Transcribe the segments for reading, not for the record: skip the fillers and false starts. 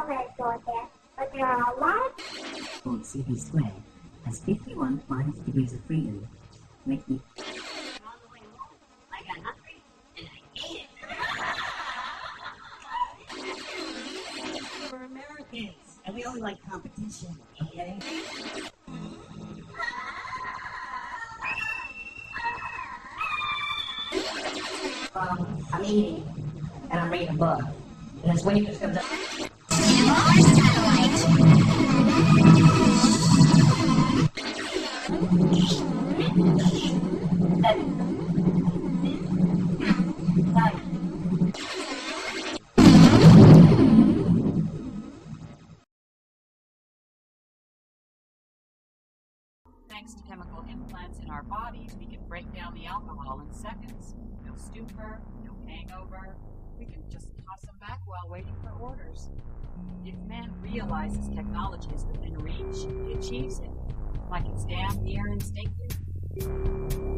red door there, but there are a lot of... CP squared has 51 minus degrees of freedom, making... I got hungry, and I ate it. We're Americans, and we only like competition, okay? I'm eating, and I'm reading a book, and this waitress comes up. Thanks to chemical implants in our bodies, we can break down the alcohol in seconds. No stupor, no hangover. We can just toss them back while waiting for orders. If man realizes technology is within reach, he achieves it, like it's damn near instinctive.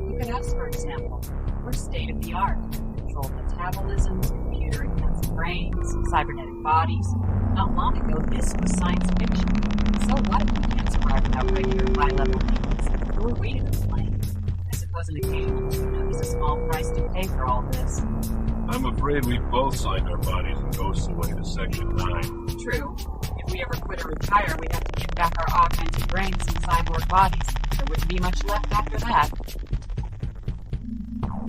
Look at us, for example. We're state-of-the-art. Controlled metabolisms, computer-enhanced brains, cybernetic bodies. Not long ago, this was science fiction. So what if we can't survive without regular high-level needs? Who are we to complain? I suppose an occasional tune-up is a small price to pay for all this. I'm afraid we both signed our bodies and ghosts away to Section 9. True. If we ever quit or retire, we'd have to give back our augmented brains and cyborg bodies. There wouldn't be much left after that.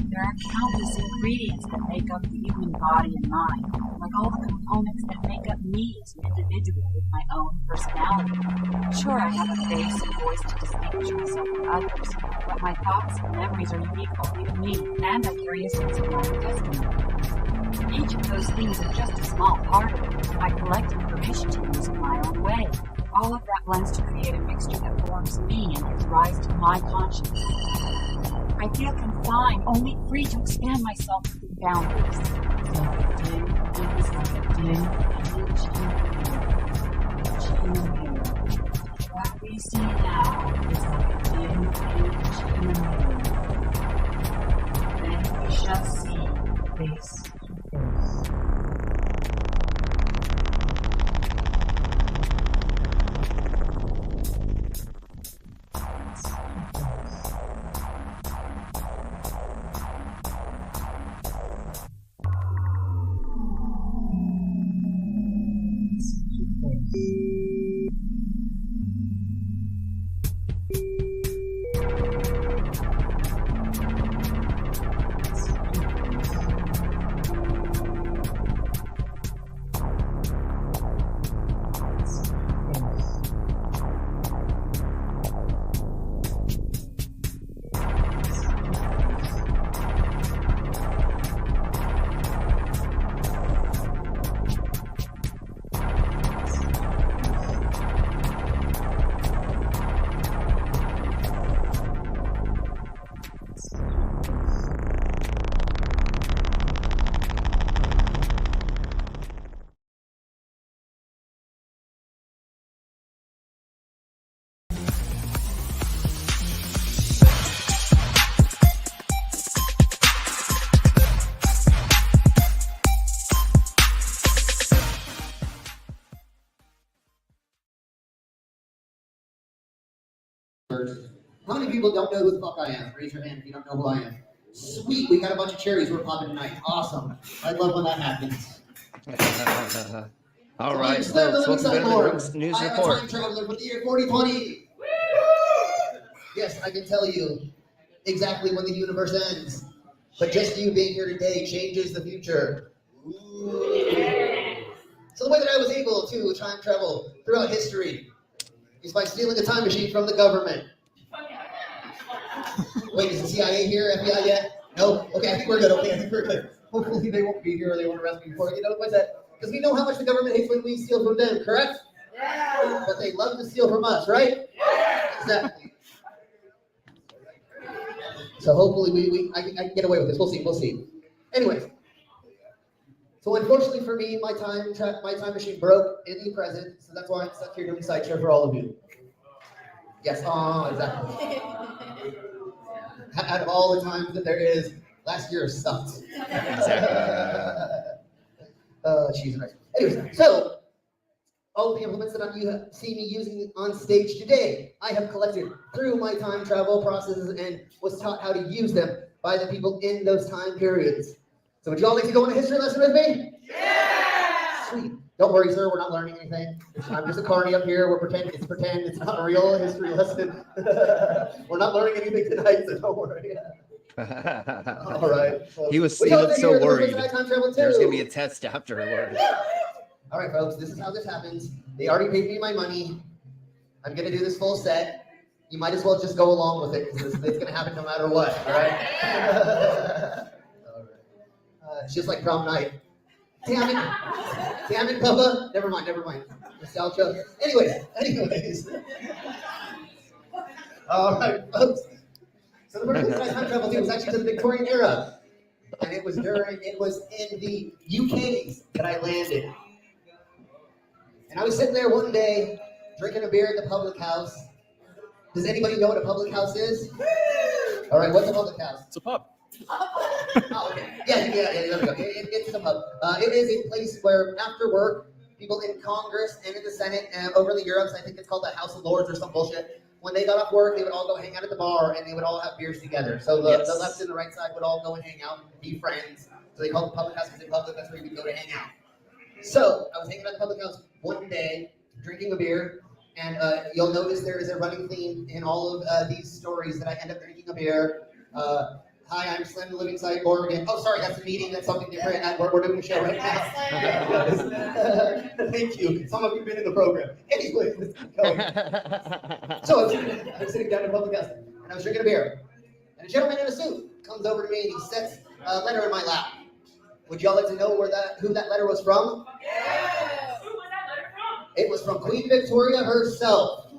There are countless ingredients that make up the human body and mind, like all the components that make up me as an individual with my own personality. Sure, I have a face and voice to distinguish myself from others, but my thoughts and memories are unique only to me, and I carry a sense of my own destiny. Each of those things are just a small part of it. I collect information to use in my own way. All of that blends to create a mixture that forms me and gives rise to my conscience. I feel confined, only free to expand myself within boundaries. What we see now is like a dim image in the mirror. Then we shall see face to face. How many people don't know who the fuck I am? Raise your hand if you don't know who I am. Sweet, we got a bunch of cherries we're popping tonight. Awesome. I love when that happens. All right, folks, welcome to the news I am report. a time traveler for the year 4020. Yes, I can tell you exactly when the universe ends. But just you being here today changes the future. So the way that I was able to time travel throughout history is by stealing a time machine from the government. Wait, is the CIA here, FBI yet? No? Okay, I think we're good. Okay, I think we're good. Hopefully they won't be here or they won't arrest me before I get out of my set. Because we know how much the government hates when we steal from them, correct? Yeah. But they love to steal from us, right? Yeah. Exactly. So hopefully I can get away with this. We'll see. Anyways. So unfortunately for me, my time machine broke in the present, so that's why I'm stuck here doing sideshow for all of you. Yes, exactly. Out of all the times that there is, last year sucked. Exactly. Cheese and rice. Anyways, so all the implements that you see me using on stage today, I have collected through my time travel processes and was taught how to use them by the people in those time periods. So would you all like to go on a history lesson with me? Yeah! Sweet. Don't worry, sir, we're not learning anything. I'm just a carny up here. We're pretend. It's not a real history lesson. We're not learning anything tonight, so don't worry. All right. Well, he looked so worried. There's gonna be a too. test afterwards. All right, folks, this is how this happens. They already paid me my money. I'm gonna do this full set. You might as well just go along with it because it's gonna happen no matter what. All right. All right. It's just like prom night. Damn it, Papa. Never mind. Nostalgia. Anyways. All right, folks. So the first place that I time traveled to was actually to the Victorian era, and it was in the UK's that I landed. And I was sitting there one day drinking a beer at the public house. Does anybody know what a public house is? All right, what's a public house? It's a pub. Oh, okay. Yeah, there we go. It's a pub. It is a place where after work, people in Congress and in the Senate and over in the Europes, I think it's called the House of Lords or some bullshit. When they got off work, they would all go hang out at the bar and they would all have beers together. So the left and the right side would all go and hang out and be friends. So they called it the public house because in public, that's where you would go to hang out. So I was hanging out at the public house one day, drinking a beer, and you'll notice there is a running theme in all of these stories that I end up drinking a beer. Hi, I'm Slim, living inside Oregon. Oh, sorry, that's a meeting. That's something different. We're doing a show right now. Thank you. Some of you have been in the program. Anyway, let's keep going. So I was sitting down in a public house, and I was drinking a beer. And a gentleman in a suit comes over to me, and he sets a letter in my lap. Would y'all like to know who that letter was from? Yes. Who was that letter from? It was from Queen Victoria herself.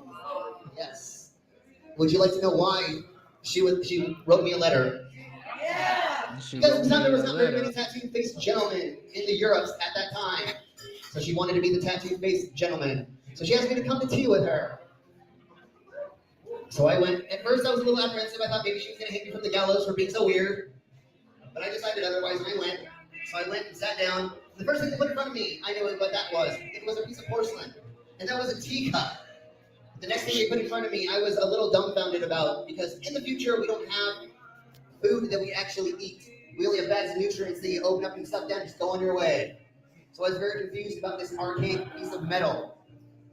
Yes. Would you like to know why she wrote me a letter? Because at the time there was not very many tattooed-faced gentlemen in the Europes at that time. So she wanted to be the tattooed-faced gentleman. So she asked me to come to tea with her. So I went. At first I was a little apprehensive. I thought maybe she was going to hit me from the gallows for being so weird. But I decided otherwise and I went. So I went and sat down. The first thing they put in front of me, I knew what that was. It was a piece of porcelain. And that was a teacup. The next thing they put in front of me, I was a little dumbfounded about. Because in the future, we don't have food that we actually eat. We only have bags of nutrients that you open up and stuff down and just go on your way. So I was very confused about this arcade piece of metal.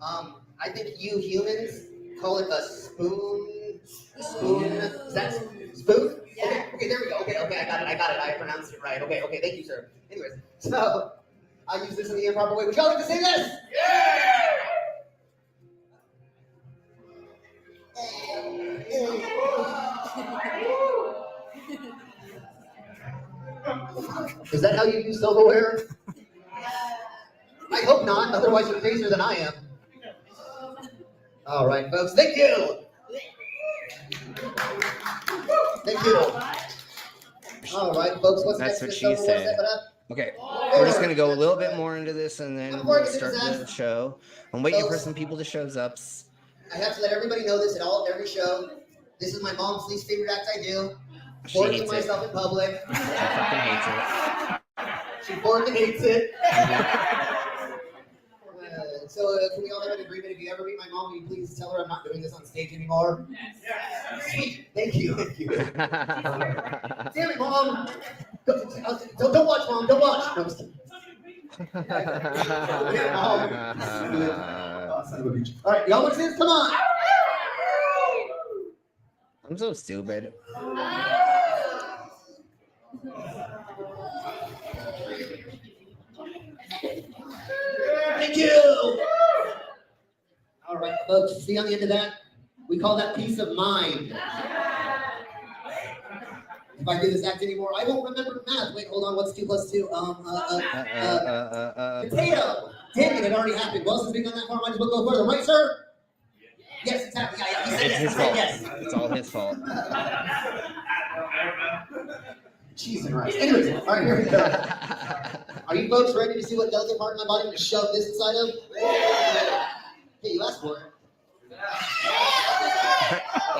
I think you humans call it a spoon. Is that spoon? Yeah. Okay, there we go. Okay, I got it. I pronounced it right. Okay, thank you, sir. Anyways, so I use this in the improper way. Would y'all like to say this? Yeah! Is that how you use silverware? I hope not, otherwise you're crazier than I am. All right, folks, thank you. Thank you. All right, folks, what's That's next? what she said. Okay, we're just gonna go a little bit more into this and then we'll start the show. I'm waiting for some people to show up. I have to let everybody know this at every show. This is my mom's least favorite act I do. She Forking hates myself it. in public. She fucking hates it. She fucking hates it. So can we all have an agreement? If you ever meet my mom, will you please tell her I'm not doing this on stage anymore? Yes. Sweet. Thank you. Damn it, Mom. Don't watch, Mom. Don't watch. No, I'm just kidding. All right, y'all want to see this? Come on. I'm so stupid. Thank you. All right, folks. See on the end of that? We call that peace of mind. If I do this act anymore, I won't remember math. Wait, hold on. What's 2 + 2? Potato. Damn it, it already happened. Well, since we've gone that far, might as well go further. Right, sir? Yes, it's happening. Yeah. He said It's yes. his fault. Yes. It's all his fault. Jesus Christ. Anyways, all right, here we go. Are you folks ready to see what delicate part of my body I'm going to shove this inside of? Hey, you asked for it.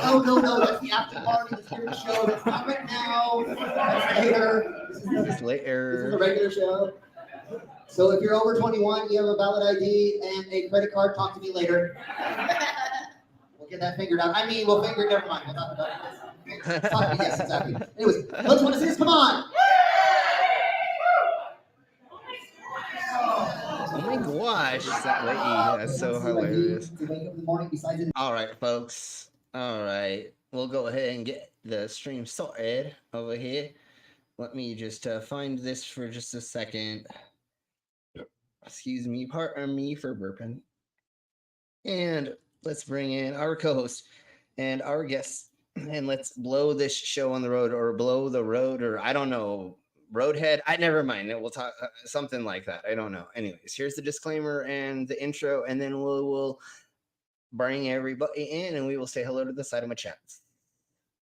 No, that's the after party, the spirit show. That's not right now. That's later. This is the regular show. So if you're over 21, you have a valid ID and a credit card, talk to me later. We'll get that figured out. I mean, we'll figure it, never mind. We'll talk about it. Talk to me, yes, exactly. Anyways, let's want to see this, come on. Oh my gosh, that lady, that's so hilarious. To wake up in the morning besides it. All right, folks. All right, we'll go ahead and get the stream sorted over here. Let me just find this for just a second. Excuse me, pardon me for burping. And let's bring in our co-host and our guests, and let's blow this show on the road, or blow the road, or I don't know. Roadhead, never mind. We'll talk something like that. I don't know. Anyways, here's the disclaimer and the intro, and then we'll bring everybody in, and we will say hello to the side of my chats.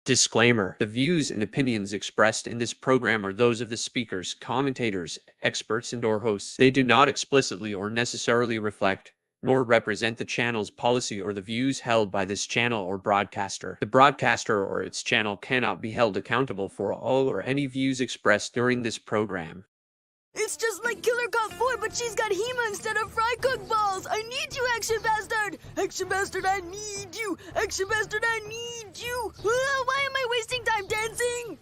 Disclaimer: the views and opinions expressed in this program are those of the speakers, commentators, experts, and/or hosts. They do not explicitly or necessarily reflect nor represent the channel's policy or the views held by this channel or broadcaster. The broadcaster or its channel cannot be held accountable for all or any views expressed during this program. It's just like Killer Cop 4, but she's got Hema instead of fry cook balls. I need you, Action Bastard! Action Bastard, I need you! Action Bastard, I need you! Why am I wasting time dancing?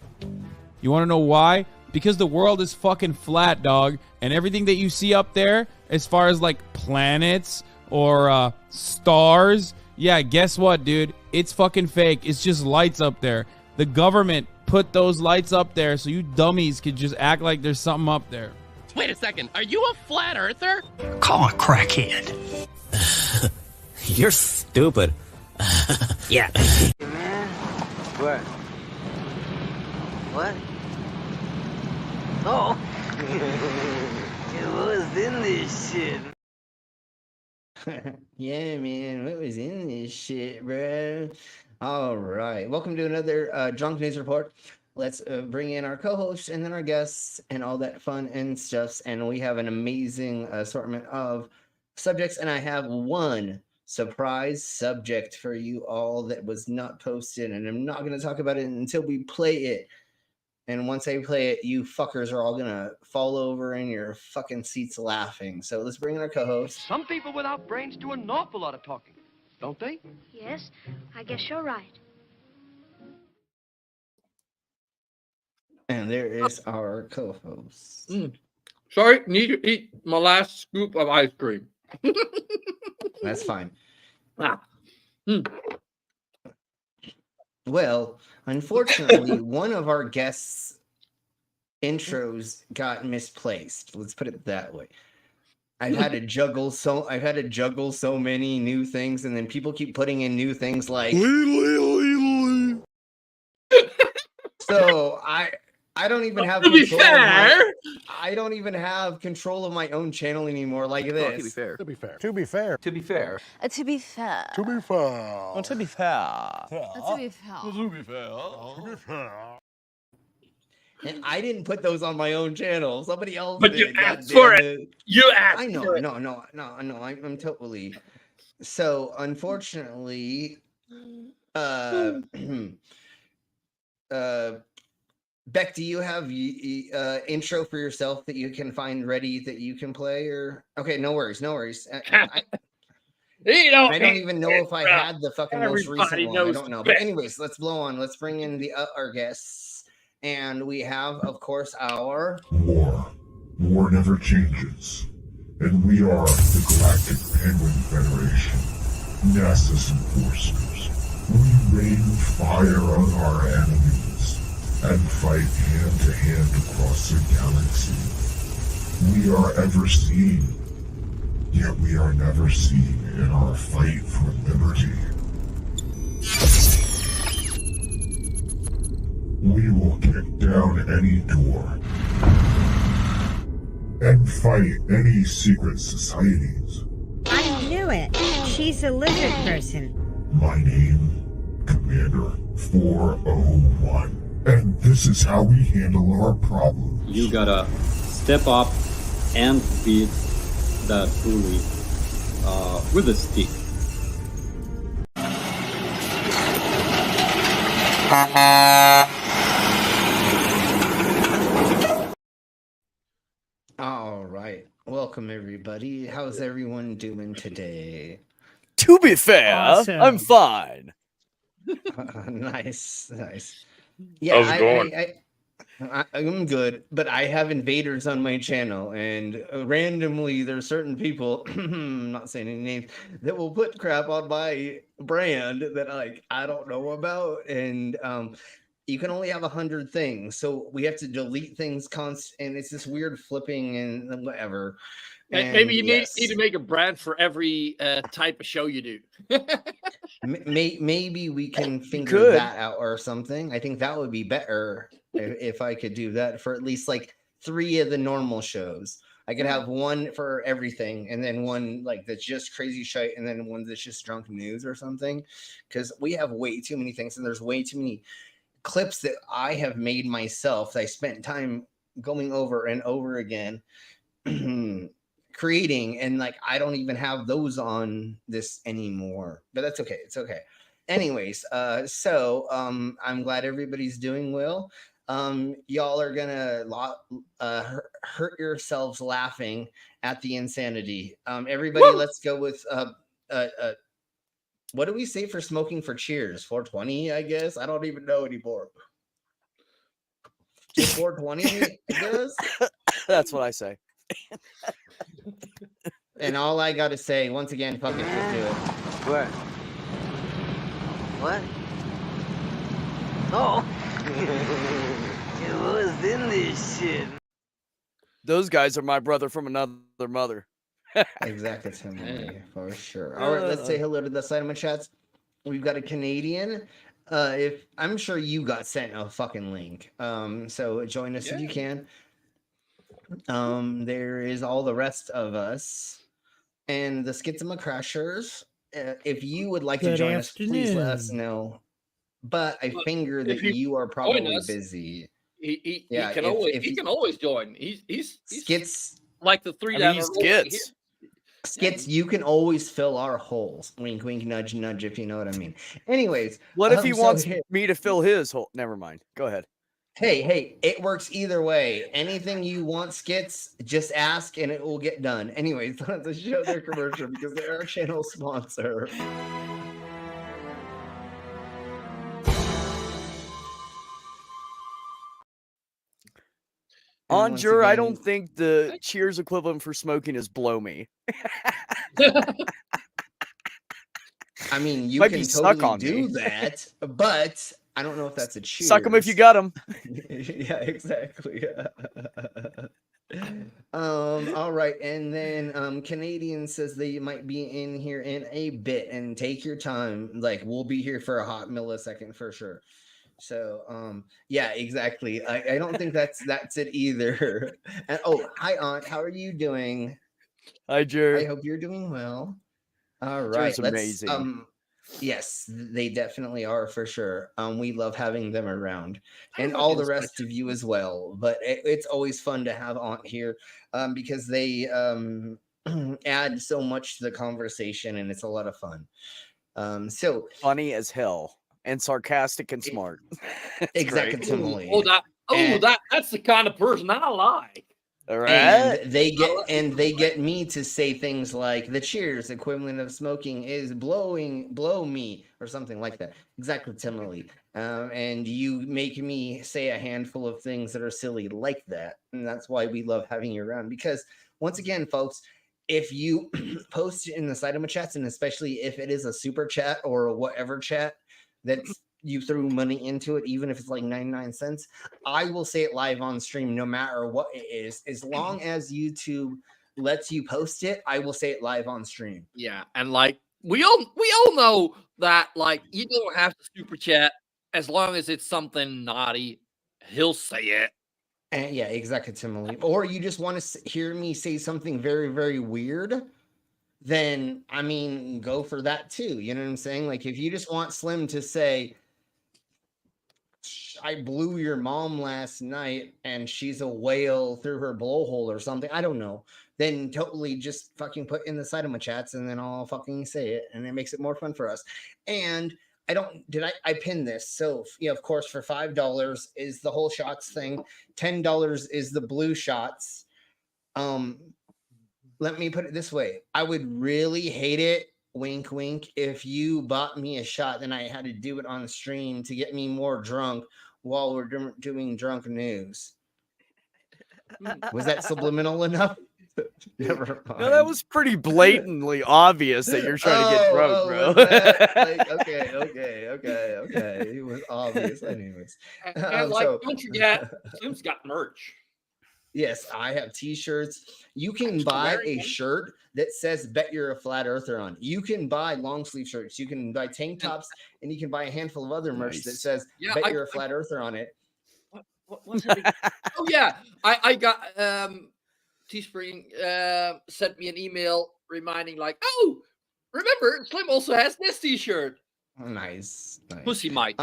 You want to know why? Because the world is fucking flat, dog. And everything that you see up there, as far as like planets or stars, yeah, guess what, dude? It's fucking fake. It's just lights up there. The government put those lights up there so you dummies could just act like there's something up there. Wait a second, are you a flat earther? Call a crackhead. You're stupid. Yeah. What? What? Oh. What was in this shit? Yeah, man, what was in this shit, bro? All right, welcome to another Drunk News Report. Let's bring in our co-hosts and then our guests and all that fun and stuff. And we have an amazing assortment of subjects. And I have one surprise subject for you all that was not posted. And I'm not going to talk about it until we play it. And once I play it, you fuckers are all going to fall over in your fucking seats laughing. So let's bring in our co-host. Some people without brains do an awful lot of talking, don't they? Yes, I guess you're right. And there is our co-host. Sorry, need to eat my last scoop of ice cream. That's fine. Ah. Well, unfortunately, one of our guests' intros got misplaced. Let's put it that way. I've had to juggle so many new things, and then people keep putting in new things like so I don't even have control I don't even have control of my own channel anymore like this. To be fair. To be fair. To be fair. To be fair. To be fair. To be fair. To be fair. To be fair. To be fair. And I didn't put those on my own channel. Somebody else But did. you asked for it. You asked I know, for it. no, I'm totally. So, unfortunately, Beck, do you have intro for yourself that you can find ready that you can play? Or okay, no worries. I don't even know if I had the fucking most recent one. I don't know. But anyways, let's blow on. Let's bring in the our guests, and we have, of course, our War never changes, and we are the Galactic Penguin Federation, NASA's enforcers. We rain fire on our enemies and fight hand to hand across the galaxy. We are ever seen, yet we are never seen in our fight for liberty. We will kick down any door and fight any secret societies. I knew it. She's a lizard person. My name, Commander 401. And this is how we handle our problems. You gotta step up and beat that bully with a stick. All right. Welcome, everybody. How's everyone doing today? To be fair, I'm fine. Nice. Yeah, How's it going? I'm good, but I have invaders on my channel, and randomly there's certain people, I'm not saying any names, that will put crap on my brand that I don't know about, and you can only have 100 things, so we have to delete things and it's this weird flipping and whatever. And maybe you need to make a brand for every type of show you do. Maybe we can figure that out or something. I think that would be better if I could do that for at least like 3 of the normal shows. I could have one for everything, and then one that's just crazy shite, and then one that's just drunk news or something. Because we have way too many things, and there's way too many clips that I have made myself that I spent time going over and over again creating, and I don't even have those on this anymore, but that's okay. It's okay. Anyways, so I'm glad everybody's doing well. Y'all are gonna hurt yourselves laughing at the insanity. Everybody, let's go with what do we say for smoking for cheers? 420, I guess. I don't even know anymore. Just 420, I guess. That's what I say. And all I gotta say, once again, fuck it, let's do it. What? What? Oh! What was in this shit? Those guys are my brother from another mother. Exactly, for sure. All right, let's say hello to the side of my chats. We've got a Canadian. If I'm sure you got sent a fucking link. So join us if you can. There is all the rest of us and the Schizma Crashers. If you would like to join us, please let us know. But I figure that you are probably busy. He can always join. He's Skits like the 3 that are Skits, you can always fill our holes. Wink, wink, nudge, nudge, if you know what I mean. Anyways, what if he wants me to fill his hole? Never mind. Go ahead. Hey, it works either way. Anything you want, Skits, just ask and it will get done. Anyways, let's show their commercial because they're our channel sponsor. Anjur, I don't think the cheers equivalent for smoking is blow me. I mean, you Might can be stuck totally on do me. that, but I don't know if that's a cheers. Suck them if you got them. Yeah, exactly. All right, and then Canadian says they might be in here in a bit, and take your time. We'll be here for a hot millisecond for sure. So yeah, exactly. I don't think that's it either. And hi Aunt, how are you doing? Hi Jer. I hope you're doing well. All right, Jer's amazing. Yes, they definitely are for sure. We love having them around, and all the rest of you as well. But it's always fun to have Aunt here because they add so much to the conversation, and it's a lot of fun. So funny as hell and sarcastic and smart. Exactly. That's the kind of person I like. All right. And they get me to say things like the cheers equivalent of smoking is blow me or something like that. Exactly, similarly. And you make me say a handful of things that are silly like that. And that's why we love having you around. Because once again, folks, if you post in the Saitama chats, and especially if it is a super chat or whatever chat that's you threw money into it, even if it's like 99 cents, I will say it live on stream no matter what it is. As long as YouTube lets you post it, I will say it live on stream. Yeah, and we all know that you don't have to super chat as long as it's something naughty. He'll say it. And yeah, exactly, similarly. Or you just want to hear me say something very, very weird, then I mean, go for that too. You know what I'm saying? If you just want Slim to say, I blew your mom last night and she's a whale through her blowhole or something, I don't know, then totally just fucking put in the Saitama chats and then I'll fucking say it, and it makes it more fun for us. And I pinned this. So yeah, of course, for $5 is the whole shots thing. $10 is the blue shots. let me put it this way. I would really hate it, wink, wink, if you bought me a shot, then I had to do it on the stream to get me more drunk while we're doing drunk news. Was that subliminal enough? Never mind. No, that was pretty blatantly obvious that you're trying to get drunk, bro. Was that? Like, okay. It was obvious, anyways. And don't forget, Slim's got merch. Yes, I have t-shirts. You can buy a shirt that says "Bet You're a Flat Earther" on. You can buy long sleeve shirts. You can buy tank tops, and you can buy a handful of other merch that says "Bet You're a Flat Earther" on it. What's oh yeah, I got Teespring sent me an email reminding oh, remember Slim also has this t-shirt. Nice. Pussy might.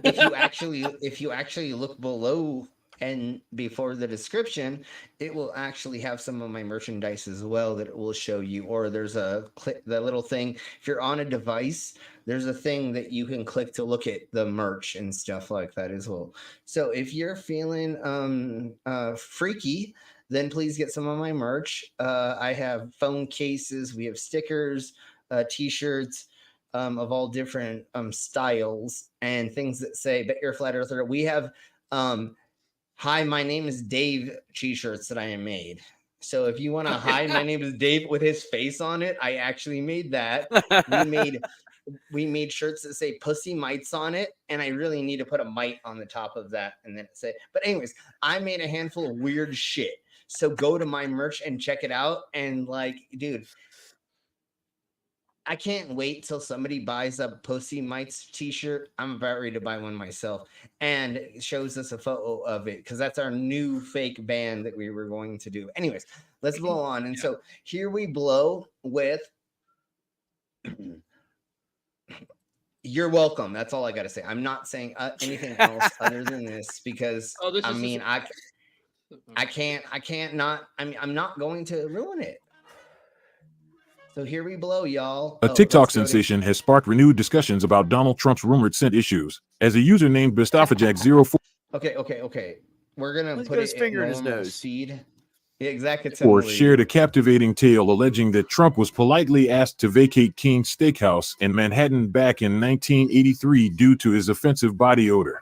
If you actually look below and before the description, it will actually have some of my merchandise as well that it will show you. Or there's the little thing. If you're on a device, there's a thing that you can click to look at the merch and stuff like that as well. So if you're feeling freaky, then please get some of my merch. I have phone cases, we have stickers, t-shirts of all different styles, and things that say "Bet You're a Flat Earther." We have "Hi, my name is Dave" t-shirts that I have made. So if you want to "Hi, my name is Dave" with his face on it, I actually made that. We made shirts that say "Pussy Mites" on it, and I really need to put a mite on the top of that and then say. But anyways, I made a handful of weird shit. So go to my merch and check it out. And dude, I can't wait till somebody buys a Pussy Mites t-shirt. I'm about ready to buy one myself, and it shows us a photo of it because that's our new fake band that we were going to do. Anyways, let's blow on. And so here we blow with "You're welcome." That's all I got to say. I'm not saying anything else other than this because I'm not going to ruin it. So here we blow, y'all. A TikTok sensation has sparked renewed discussions about Donald Trump's rumored scent issues. As a user named Bistophajack04. Okay. We're gonna Let's put go it finger in in his normal nose. speed. Yeah, exactly. Or shared a captivating tale alleging that Trump was politely asked to vacate King's Steakhouse in Manhattan back in 1983 due to his offensive body odor.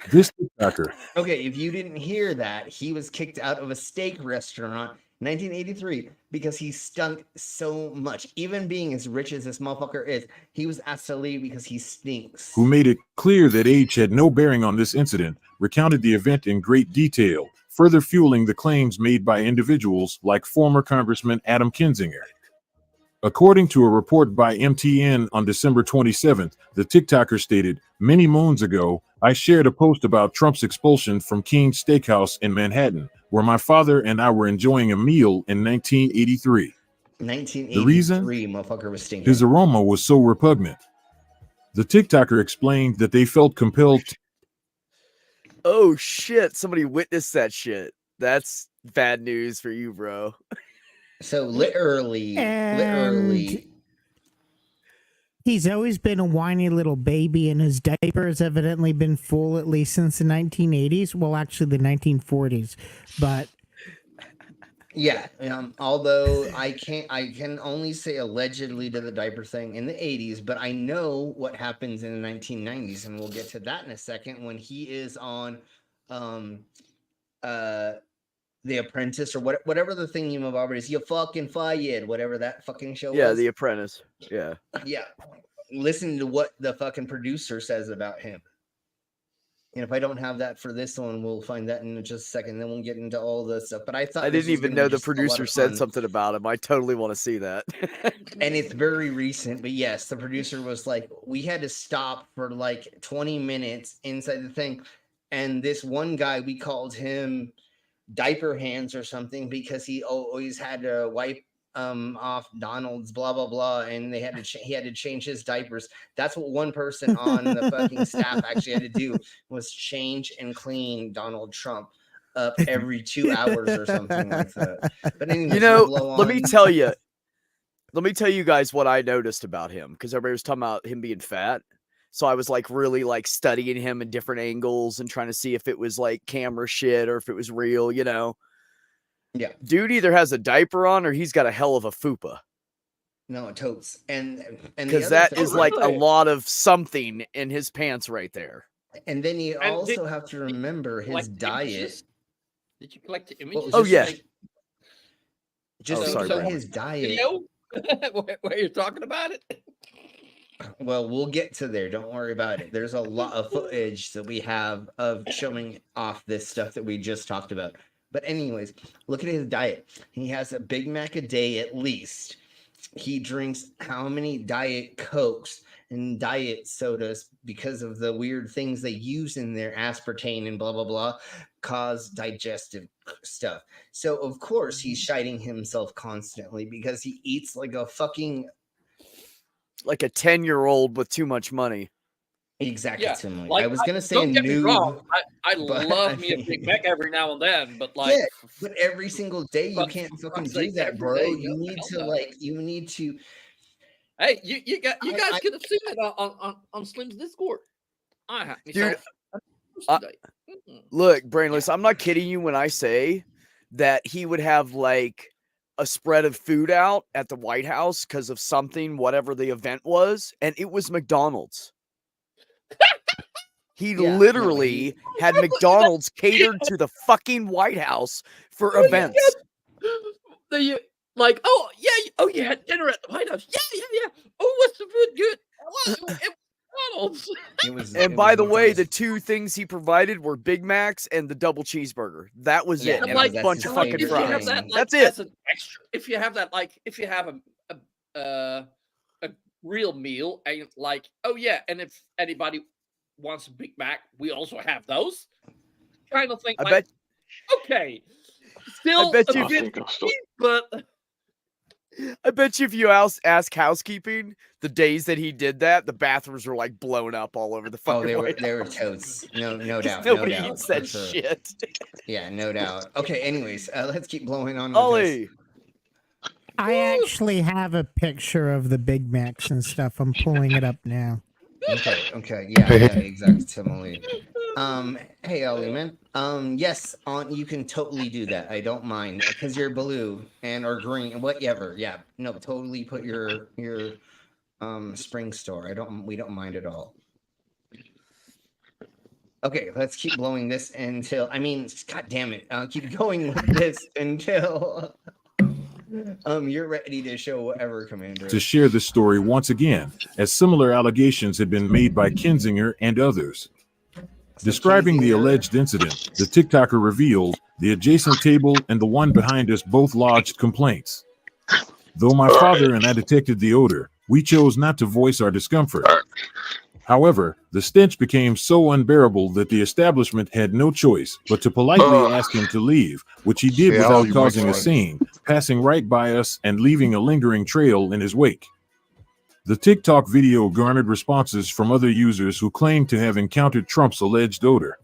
This TikToker. Okay, if you didn't hear that, he was kicked out of a steak restaurant 1983 because he stunk so much. Even being as rich as this motherfucker is, he was asked to leave because he stinks. Who made it clear that age had no bearing on this incident, recounted the event in great detail, further fueling the claims made by individuals like former Congressman Adam Kinzinger. According to a report by MTN on December 27th, the TikToker stated, "Many moons ago, I shared a post about Trump's expulsion from King's Steakhouse in Manhattan, where my father and I were enjoying a meal in 1983. 1983, The reason? motherfucker was stinking. His aroma was so repugnant." The TikToker explained that they felt compelled to Oh shit, somebody witnessed that shit. That's bad news for you, bro. So literally, he's always been a whiny little baby, and his diaper has evidently been full at least since the 1980s. Well, actually, the 1940s. But yeah, although I can only say allegedly to the diaper thing in the 80s, but I know what happens in the 1990s, and we'll get to that in a second when he is on The Apprentice or whatever the thing you about is. You fucking fired, whatever that fucking show was. Yeah, The Apprentice. Yeah. Yeah. Listen to what the fucking producer says about him. And if I don't have that for this one, we'll find that in just a second. Then we'll get into all the stuff. But I thought I didn't even know the producer said something about him. I totally want to see that. And it's very recent. But yes, the producer was like, we had to stop for like 20 minutes inside the thing. And this one guy, we called him Diaper Hands or something because he always had to wipe off Donald's blah blah blah, and they had to he had to change his diapers. That's what one person on the fucking staff actually had to do, was change and clean Donald Trump up every 2 hours or something like that. But anyways, You know, blow let me on. tell you guys what I noticed about him, because everybody was talking about him being fat. So I was like really like studying him in different angles and trying to see if it was like camera shit or if it was real, you know. Yeah. Dude either has a diaper on or he's got a hell of a fupa. No, totes. And the Because other that thing- is like a lot of something in his pants right there. And then you And also have to remember his collect diet. images? Did you collect the images? Oh, yeah. Just think sorry, about Brandon. his diet. Video? where you're talking about it? Well, we'll get to there. Don't worry about it. There's a lot of footage that we have of showing off this stuff that we just talked about. But anyways, look at his diet. He has a Big Mac a day at least. He drinks how many Diet Cokes and diet sodas because of the weird things they use in their aspartame and blah, blah, blah, cause digestive stuff. So, of course, he's shiting himself constantly because he eats like a fucking... Like a 10-year-old with too much money. Exactly. Yeah, Timely. like, I was gonna say don't get me noob, wrong. I but love I me a mean- Big Mac every now and then, but like, yeah, but every single day you but can't for fucking fuck's do sake, that, every bro. day, You no, need hell to no. like, you need to. Hey, you guys could have seen it on Slim's Discord. I had Dude, myself a toast today. Look, Brainless, I'm not kidding you when I say that he would have like a spread of food out at the White House because of something, whatever the event was, and it was McDonald's. He Yeah, no, literally had McDonald's catered to the fucking White House for events. The like, oh yeah, oh you had dinner at the White House. Yeah. Oh, what's the food good? Well, it was McDonald's. It was. And by the way, the two things he provided were Big Macs and the double cheeseburger. That was Yeah, it. no, And like that's a bunch his of fucking favorite If you have fries. that, like, That's it. as an extra, if you have that, like, if you have a real meal, and like, oh yeah, and if anybody wants a Big Mac, we also have those. Kind of think, I like, bet. okay, still bet a you- bit cheap, but I bet you if you ask housekeeping the days that he did that, the bathrooms were like blown up all over the fucking. Oh, they were White they were House. totes. No 'Cause doubt. Nobody no doubt, eats that for sure. shit. Yeah, no doubt. Okay, anyways, let's keep blowing on with this. Ollie. I actually have a picture of the Big Macs and stuff. I'm pulling it up now. Okay, yeah, exactly, Timely. Hey, Ollie, man. Yes, you can totally do that. I don't mind because you're blue or green, whatever. Yeah, no, totally put your spring store. We don't mind at all. Okay, let's keep blowing this until. I mean, god damn it! Keep going with this until. You're ready to show whatever, Commander. To share this story once again, as similar allegations had been made by Kinzinger and others. Describing the alleged incident, the TikToker revealed the adjacent table and the one behind us both lodged complaints. Though my father and I detected the odor, we chose not to voice our discomfort. However, the stench became so unbearable that the establishment had no choice but to politely ask him to leave, which he did Yeah, without you causing a might scene, passing right by us and leaving a lingering trail in his wake. The TikTok video garnered responses from other users who claimed to have encountered Trump's alleged odor.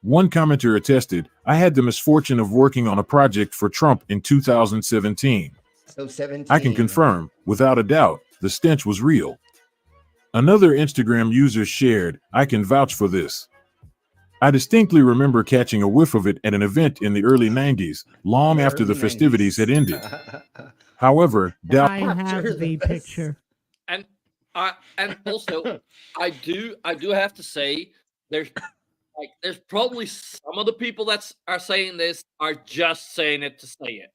One commenter attested, "I had the misfortune of working on a project for Trump in 2017. So 17. I can confirm, without a doubt, the stench was real." Another Instagram user shared, "I can vouch for this. I distinctly remember catching a whiff of it at an event in the early 90s, long after the festivities had ended. However, doubt." I have the picture. and also I do have to say there's probably some of the people that are saying this are just saying it to say it.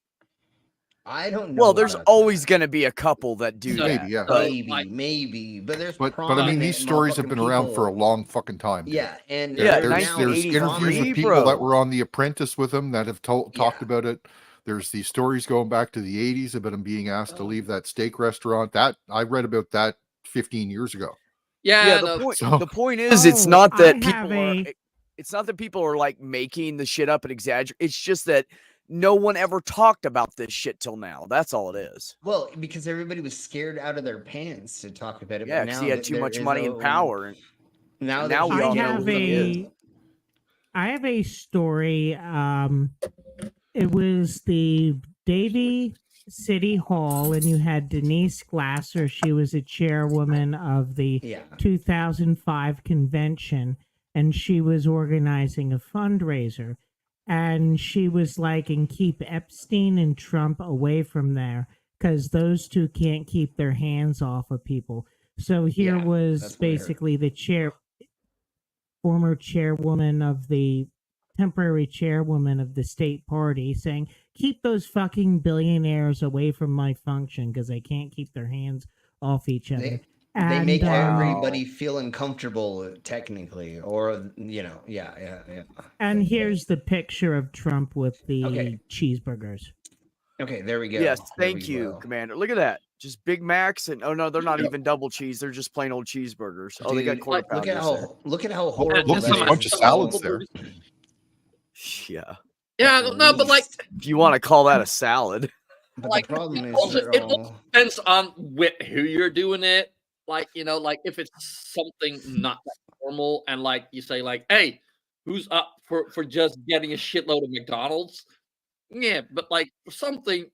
I don't know. Well, there's always going to be a couple that do So- that. Maybe, yeah. But Maybe, but there's But I mean, these stories have been around for a long fucking time. dude. Yeah, and there's 1983, interviews with people bro. that were on The Apprentice with him that have talked about it. There's these stories going back to the 80s about him being asked to leave that steak restaurant. That I read about that 15 years ago. Yeah, the point is, it's Oh, not that I have people are. It's not that people are like making the shit up and exaggerate. It's just that no one ever talked about this shit till now. That's all it is. Well, because everybody was scared out of their pants to talk about it. Yeah, but because now he had that too there much is money and power. And now now we that all he's know have who he is. I have a story. It was the Davie City Hall, and you had Denise Glasser. She was a chairwoman of the 2005 convention, and she was organizing a fundraiser. and she was like, and keep Epstein and Trump away from there because those two can't keep their hands off of people. So here Yeah, was that's what I heard. basically the former chairwoman of the temporary chairwoman of the state party saying, keep those fucking billionaires away from my function because they can't keep their hands off each other. They make And, everybody feel uncomfortable, technically, or yeah. And here's the picture of Trump with the cheeseburgers. Okay, there we go. Yes, There thank we you, go. Commander. Look at that. Just Big Macs and oh no, they're not even double cheese. They're just plain old cheeseburgers. Oh, they got Dude, quarter look at pounders there. how horrible There's that some- is. bunch of salads there. Yeah. Yeah, no, but like, If you want to call that a salad. But like the problem is also, they're it all- also depends on with who you're doing it. Like, like if it's something not that formal, and like you say, like, hey, who's up for just getting a shitload of McDonald's? Yeah, but like for something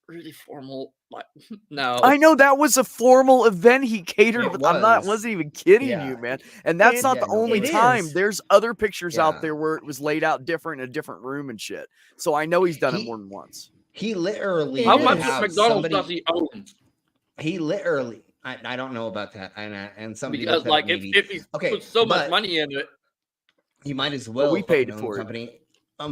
really formal, like no. I know that was a formal event he catered, It but I'm not was. wasn't even kidding Yeah. you, man. And that's not the only it time. is. There's other pictures Yeah. out there where it was laid out different in a different room and shit. So I know he's done it more than once. He literally How would much have McDonald's somebody- does he own? He literally, I don't know about that, and somebody Because looked that like up if maybe. he Okay, puts so much but- money into it, You might as well. we paid fucking for own it. company.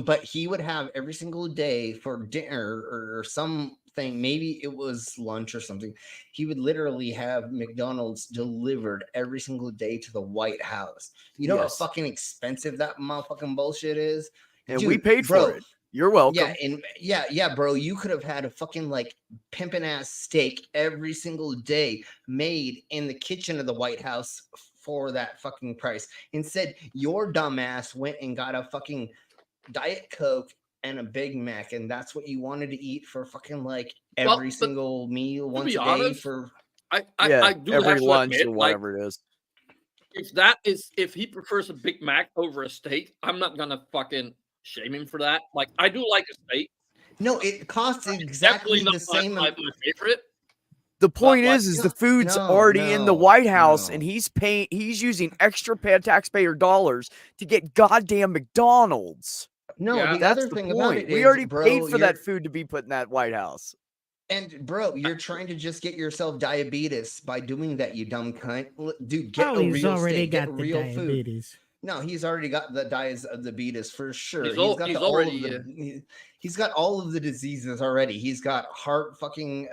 But he would have every single day for dinner or something. Maybe it was lunch or something. He would literally have McDonald's delivered every single day to the White House. You know Yes. how fucking expensive that motherfucking bullshit is. And we paid for it. You're welcome. Yeah, and yeah, bro. You could have had a fucking like pimpin' ass steak every single day made in the kitchen of the White House for that fucking price. Instead, your dumbass went and got a fucking Diet Coke and a Big Mac, and that's what you wanted to eat for fucking like Well, every but single meal to once be a day honest, for. I Yeah, do every have to lunch admit, or like, whatever it is. if he prefers a Big Mac over a steak, I'm not gonna fucking shame him for that. Like I do like a steak. No, it costs exactly Definitely the not same. my favorite. The point like, is the food's no, already in the no, White House, no. and he's using extra taxpayer dollars to get goddamn McDonald's. No, Yeah. the That's other the thing about point. it We is, already bro, paid for that you're- food to be put in that White House. And bro, you're trying to just get yourself diabetes by doing that, you dumb cunt. Dude, get Oh, a he's real already steak, get got the real diabetes. food. No, he's already got the diabetes for sure. He's got he's all of already, the he's got all of the diseases already. He's got heart fucking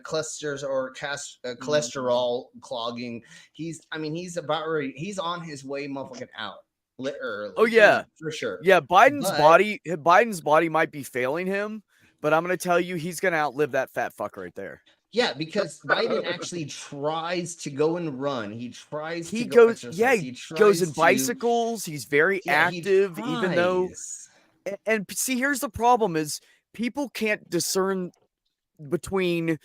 clusters or cholesterol clogging. He's about ready. He's on his way motherfucking out. Literally. Oh yeah, for sure. Yeah, Biden's But- body might be failing him, but I'm gonna tell you, he's gonna outlive that fat fuck right there. Yeah, because Biden actually tries to go and run. He tries He to go goes, exercise. yeah, he goes in tries to- bicycles. He's very Yeah, he active, even though. tries. And see, here's the problem: is people can't discern between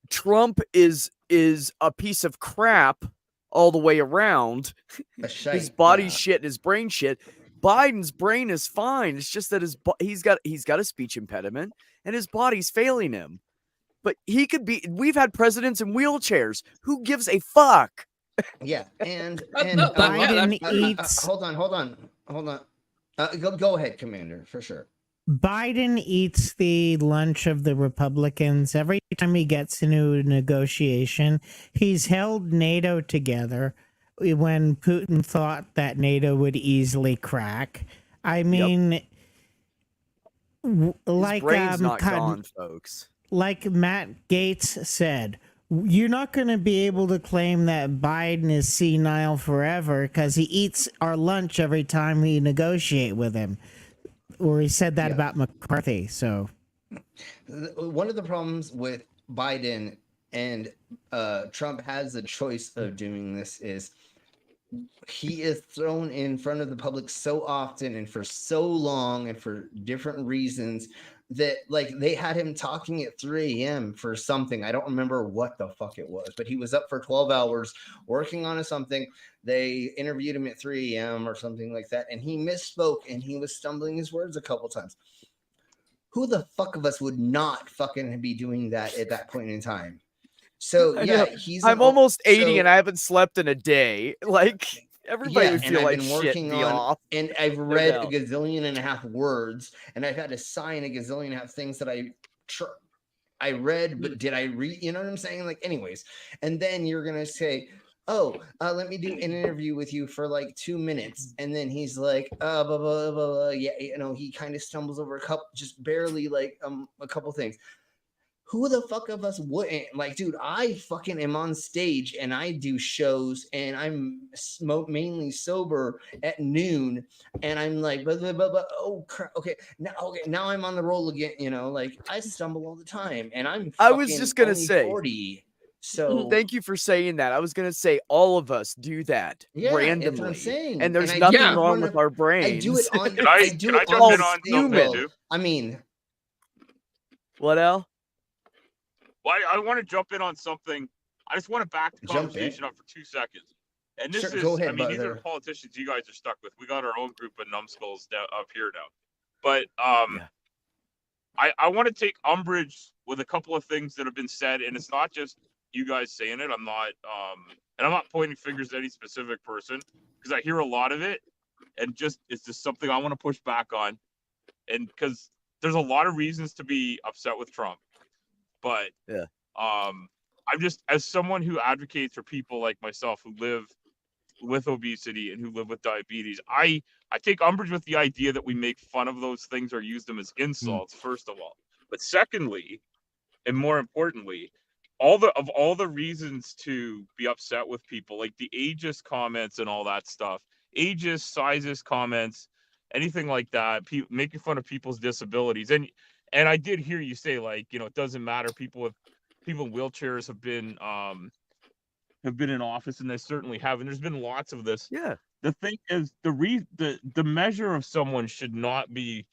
Trump is a piece of crap all the way around. A His shite, body's yeah. shit, and his brain shit. Biden's brain is fine. It's just that he's got a speech impediment, and his body's failing him. But he could be. We've had presidents in wheelchairs. Who gives a fuck? Yeah, and Biden eats- hold on. Go ahead, Commander, for sure. Biden eats the lunch of the Republicans every time he gets into a negotiation. He's held NATO together when Putin thought that NATO would easily crack. I mean, His brain's not gone, folks. Like Matt Gaetz said, you're not going to be able to claim that Biden is senile forever because he eats our lunch every time we negotiate with him. Or he said that about McCarthy. So One of the problems with Biden and Trump has the choice of doing this is he is thrown in front of the public so often and for so long and for different reasons that like they had him talking at 3 a.m. for something. I don't remember what the fuck it was, but he was up for 12 hours working on something. They interviewed him at 3 a.m. or something like that, and he misspoke and he was stumbling his words a couple times. Who the fuck of us would not fucking be doing that at that point in time? So I yeah, know. he's. I'm almost 80 and I haven't slept in a day. Like, Everybody Yeah, would and feel I've like been shit working be on, off. and I've No read a doubt. gazillion and a half words, and I've had to sign a gazillion and a half things that I read, but did I read? You know what I'm saying? Like, anyways, and then you're gonna say, "Oh, let me do an interview with you for like 2 minutes," and then he's like, blah, blah, blah, blah. Yeah, you know, he kind of stumbles over a couple, just barely, like a couple things. Who the fuck of us wouldn't? Like, dude, I fucking am on stage and I do shows and I'm mainly sober at noon, and I'm like, oh crap, okay, now I'm on the roll again. You know, like I stumble all the time, and I'm I was just gonna only say 40. So thank you for saying that. I was gonna say all of us do that yeah, randomly, that's what I'm saying. and there's I nothing do it wrong on with a- our brains. I do it on. Can I I do it jump on in on something stage. too? I mean, what, Al? Well, I want to jump in on something. I just want to back the Jump in. conversation up for 2 seconds. And this Sure, is, go ahead, I mean, these are brother. the politicians you guys are stuck with. We got our own group of numbskulls up here now. But I want to take umbrage with a couple of things that have been said, and it's not just you guys saying it. I'm not, and I'm not pointing fingers at any specific person, because I hear a lot of it, and it's just something I want to push back on, and because there's a lot of reasons to be upset with Trump, but I'm just, as someone who advocates for people like myself who live with obesity and who live with diabetes, I take umbrage with the idea that we make fun of those things or use them as insults, first of all. But secondly, and more importantly, all the reasons to be upset with people, like the ageist comments and all that stuff, ageist, sizist comments, anything like that, making fun of people's disabilities. And I did hear you say, like, you know, it doesn't matter, people in wheelchairs have been in office, and they certainly have, and there's been lots of this. Yeah. The thing is, the measure of someone should not be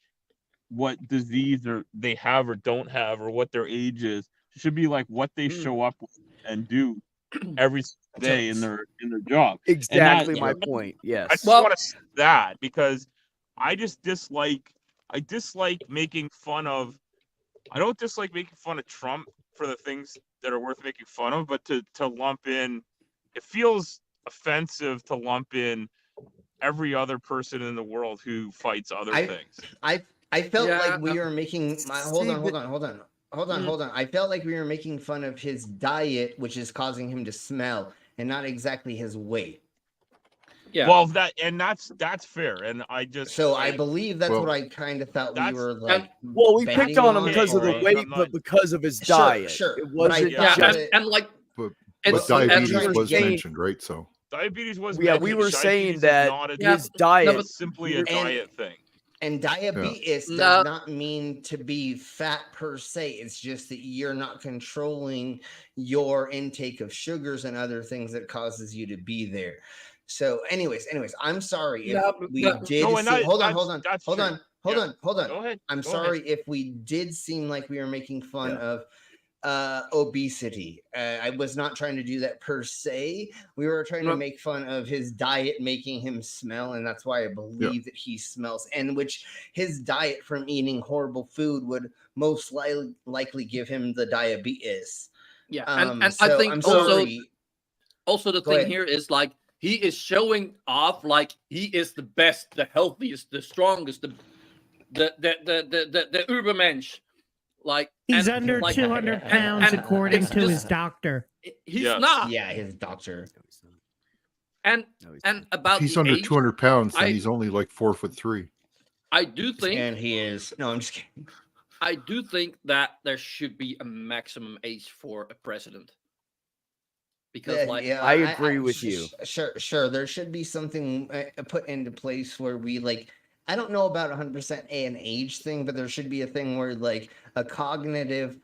what disease they have or don't have, or what their age is. It should be like what they show up with and do every day in their job. Exactly my point. Yes. I just want to say that, because I dislike making fun of. I don't dislike making fun of Trump for the things that are worth making fun of, but to lump in, it feels offensive to lump in every other person in the world who fights other things. I felt like we were making hold on. Mm. I felt like we were making fun of his diet, which is causing him to smell, and not exactly his weight. Yeah. Well, that's fair, and I believe that's what I kind of thought we were like. Well, we picked bending on him because of the or- weight, but because of his Sure, diet. sure. It But I wasn't thought just. that- and like But it's- diabetes and- was saying- mentioned, right? So diabetes was. Yeah, we were saying that his diet is simply a diet thing. And diabetes No. does not mean to be fat per se. It's just that you're not controlling your intake of sugars and other things that causes you to be there. So, anyways, I'm sorry if we did. Hold on. Go ahead. I'm Go sorry ahead. if we did seem like we were making fun of obesity. I was not trying to do that per se. We were trying to make fun of his diet making him smell, and that's why I believe that he smells, and which his diet from eating horrible food would most likely give him the diabetes. Yeah, and I so think I'm also sorry. the Go thing ahead. here is like he is showing off like he is the best, the healthiest, the strongest, the Ubermensch. Like He's and, under like, 200 pounds, and according it's to his just- doctor. He's not. Yeah, his doctor. And about if he's the under age, 200 pounds, then I- he's only like 4'3". I do think, and he is. No, I'm just kidding. I do think that there should be a maximum age for a president. Because I agree with you. Sure. There should be something put into place where we like. I don't know about 100% an age thing, but there should be a thing where like a cognitive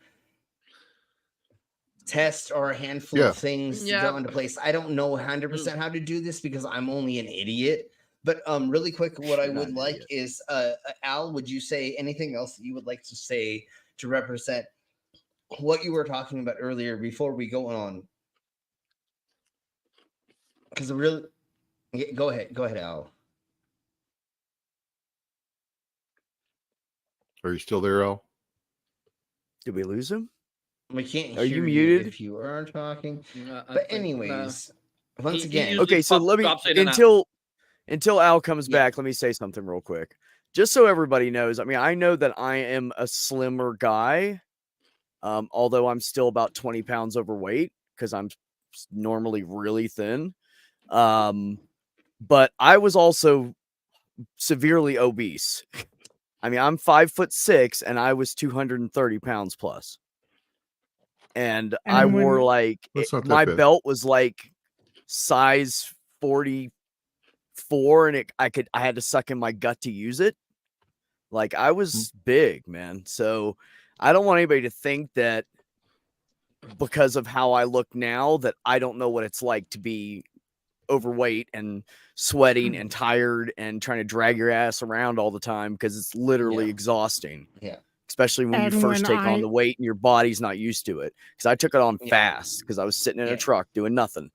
test or a handful of things go into place. I don't know 100% how to do this because I'm only an idiot. But really quick, what I would like is, Al, would you say anything else that you would like to say to represent what you were talking about earlier before we go on? Because really, go ahead, Al. Are you still there, Al? Did we lose him? We can't Are hear you muted? if you are talking. I But think- anyways, once He again, usually Okay, so let me drops in and out. until Al comes back, let me say something real quick. Just so everybody knows, I mean, I know that I am a slimmer guy, although I'm still about 20 pounds overweight because I'm normally really thin. But I was also severely obese. I mean, I'm 5'6" and I was 230 pounds plus. And I And wore when like That's not that my bad. belt was like size 44, and I had to suck in my gut to use it. Like I was big, man. So I don't want anybody to think that because of how I look now that I don't know what it's like to be overweight and sweating and tired and trying to drag your ass around all the time because it's literally exhausting. Yeah. Especially when you And first when take on the weight and your body's not used to it. Because I took it on fast because I was sitting in a truck doing nothing.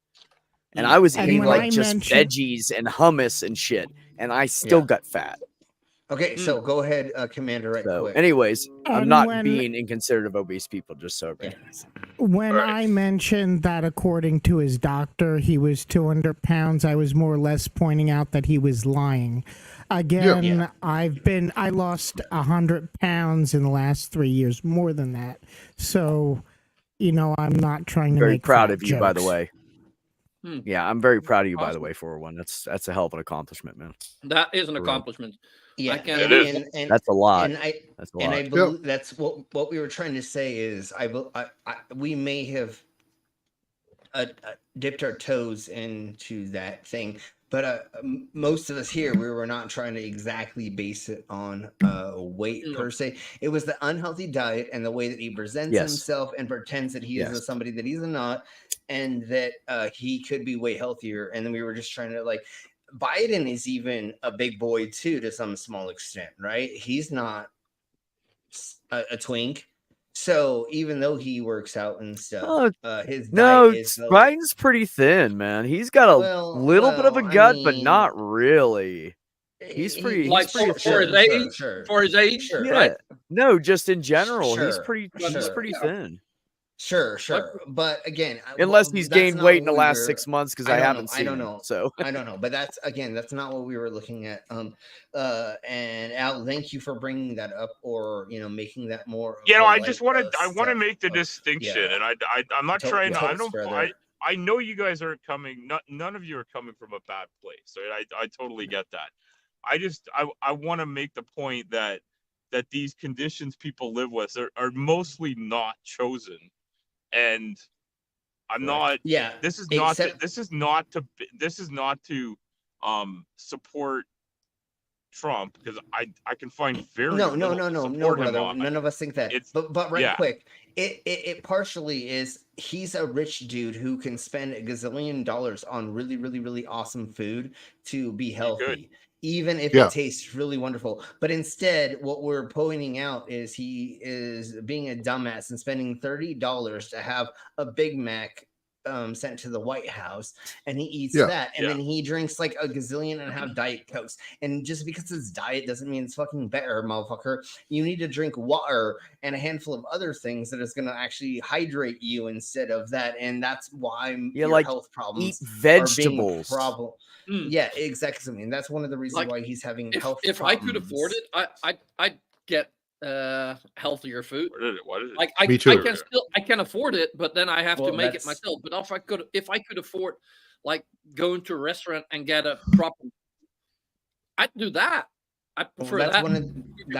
And I was And eating when like I just mentioned- veggies and hummus and shit. And I still got fat. Okay, so go ahead, Commander, right So, quick. anyways, I'm And not when- being inconsiderate of obese people, just so everybody knows. When I mentioned that according to his doctor he was 200 pounds, I was more or less pointing out that he was lying. Again, I lost 100 pounds in the last 3 years, more than that. So, I'm not trying to Very make proud fat of you, by the jokes. way. Hmm. Yeah, I'm very proud of you, by the Awesome. way, for one. That's a hell of an accomplishment, man. That is an For real. accomplishment. Yeah, I can't and, believe and, and That's a lot. And I That's a and I lot. believe that's what we were trying to say is we may have dipped our toes into that thing, but most of us here we were not trying to exactly base it on weight per se. It was the unhealthy diet and the way that he presents Yes. himself and pretends that he is Yes. somebody that he's not, and that he could be way healthier. And then we were just trying to like. Biden is even a big boy too, to some small extent, right? He's not a twink, so even though he works out and stuff, his No, diet is Biden's pretty thin, man. He's got a little bit of a gut, but not really. He's pretty. Like He's pretty for his thin. age, for his age, Yeah. right? No, just in general, he's Sure, pretty. He's sure. pretty Yeah. thin. Sure. But again, Unless he's that's gained not weight in what the we last were- 6 months because I I don't haven't know, seen I don't him. know. So I don't know, but that's not what we were looking at. And Al, thank you for bringing that up, or making that more. You know, of a I just light, want to stuff make the of- distinction, yeah. and I'm not trying to. Toast, brother. I know you guys aren't coming. None of you are coming from a bad place. Right? I totally get that. I want to make the point that these conditions people live with are mostly not chosen, and I'm not. Yeah. This is not to support Trump, because I can find very no, little to support him brother. on. None of us think that. But right yeah. quick, it partially is he's a rich dude who can spend a gazillion dollars on really, really, really awesome food to be healthy, even if it tastes really wonderful. But instead, what we're pointing out is he is being a dumbass and spending $30 to have a Big Mac sent to the White House, and he eats that, and then he drinks like a gazillion and a half Diet Cokes. And just because it's diet doesn't mean it's fucking better, motherfucker. You need to drink water and a handful of other things that is going to actually hydrate you instead of that, and that's why your like, health problems eat vegetables. are being a problem. Yeah, exactly. I mean, that's one of the reasons Like, why he's having health If problems. I could afford it, I'd get healthier food. What is it? Like Me too. I can afford it, but then I have Well, to make it that's- myself. But if I could afford like going to a restaurant and get a proper, I'd do that. I prefer that's that one of-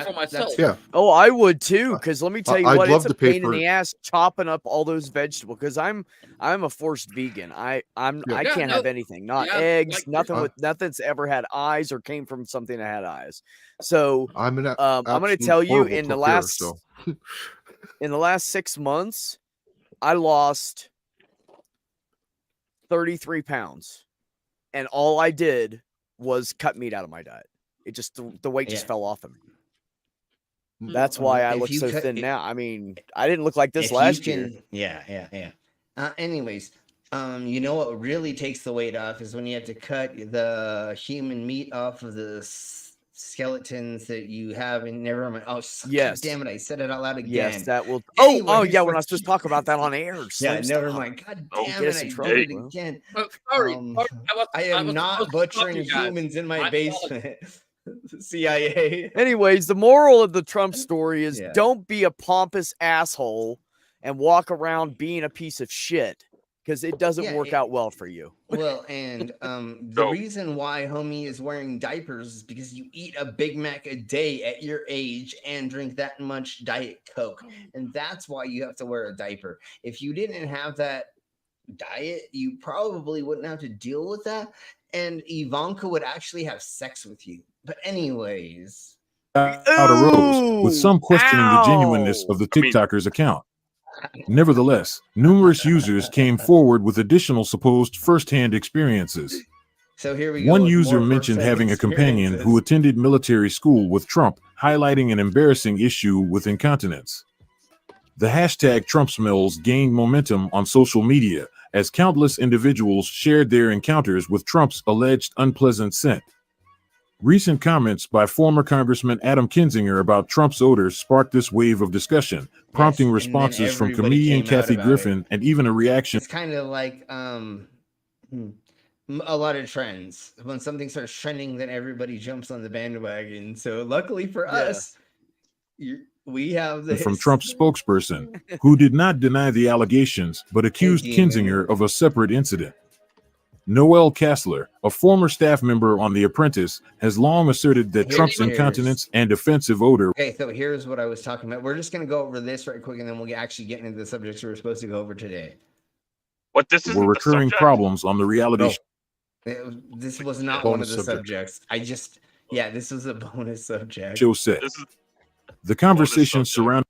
for myself. Oh, I would too. Because let me tell you I'd what, love it's a to pay pain in for- the ass chopping up all those vegetables. Because I'm a forced vegan. I can't have anything, not eggs, nothing's ever had eyes or came from something that had eyes. So I'm going to tell you in the last 6 months, I lost 33 pounds, and all I did was cut meat out of my diet. It just the weight just fell off of me. That's why I look so thin now. I mean, I didn't look like this last year. Yeah. Anyways, you know what really takes the weight off is when you have to cut the human meat off of the skeletons that you have, and never mind. Oh, Yes. God damn it! I said it out loud again. Yes, that will. Oh, yeah, Anyways, we're not supposed to talk about that on air. Yeah, Slim, never stop. mind. God Don't damn get it! us in I trouble, did it bro. again. Sorry, I am not butchering humans in my basement. CIA. Anyways, the moral of the Trump story is Yeah. don't be a pompous asshole and walk around being a piece of shit because it doesn't Yeah, work out well for you. Well, and the reason why homie is wearing diapers is because you eat a Big Mac a day at your age and drink that much Diet Coke. And that's why you have to wear a diaper. If you didn't have that diet, you probably wouldn't have to deal with that. And Ivanka would actually have sex with you. But anyways. Out arose, with some questioning the genuineness of the TikToker's account. Nevertheless, numerous users came forward with additional supposed first-hand experiences. So here we go. One with user more mentioned first-hand having a companion experiences. who attended military school with Trump, highlighting an embarrassing issue with incontinence. The hashtag #TrumpSmells gained momentum on social media as countless individuals shared their encounters with Trump's alleged unpleasant scent. Recent comments by former Congressman Adam Kinzinger about Trump's odor sparked this wave of discussion, prompting responses from everybody comedian came out Kathy about Griffin and even a reaction. It's kind of like a lot of trends. When something starts trending, then everybody jumps on the bandwagon. So luckily for us, we have this From Trump's spokesperson, who did not deny the allegations but accused Kinzinger of a separate incident. Noel Kassler, a former staff member on The Apprentice, has long asserted that Trump's incontinence and offensive odor. Okay, so here's what I was talking about. We're just going to go over this right quick, and then we'll actually get into the subjects we were supposed to go over today. What this were recurring problems on the reality This was not one of the subjects. This was a bonus subject. show set. The conversation surrounding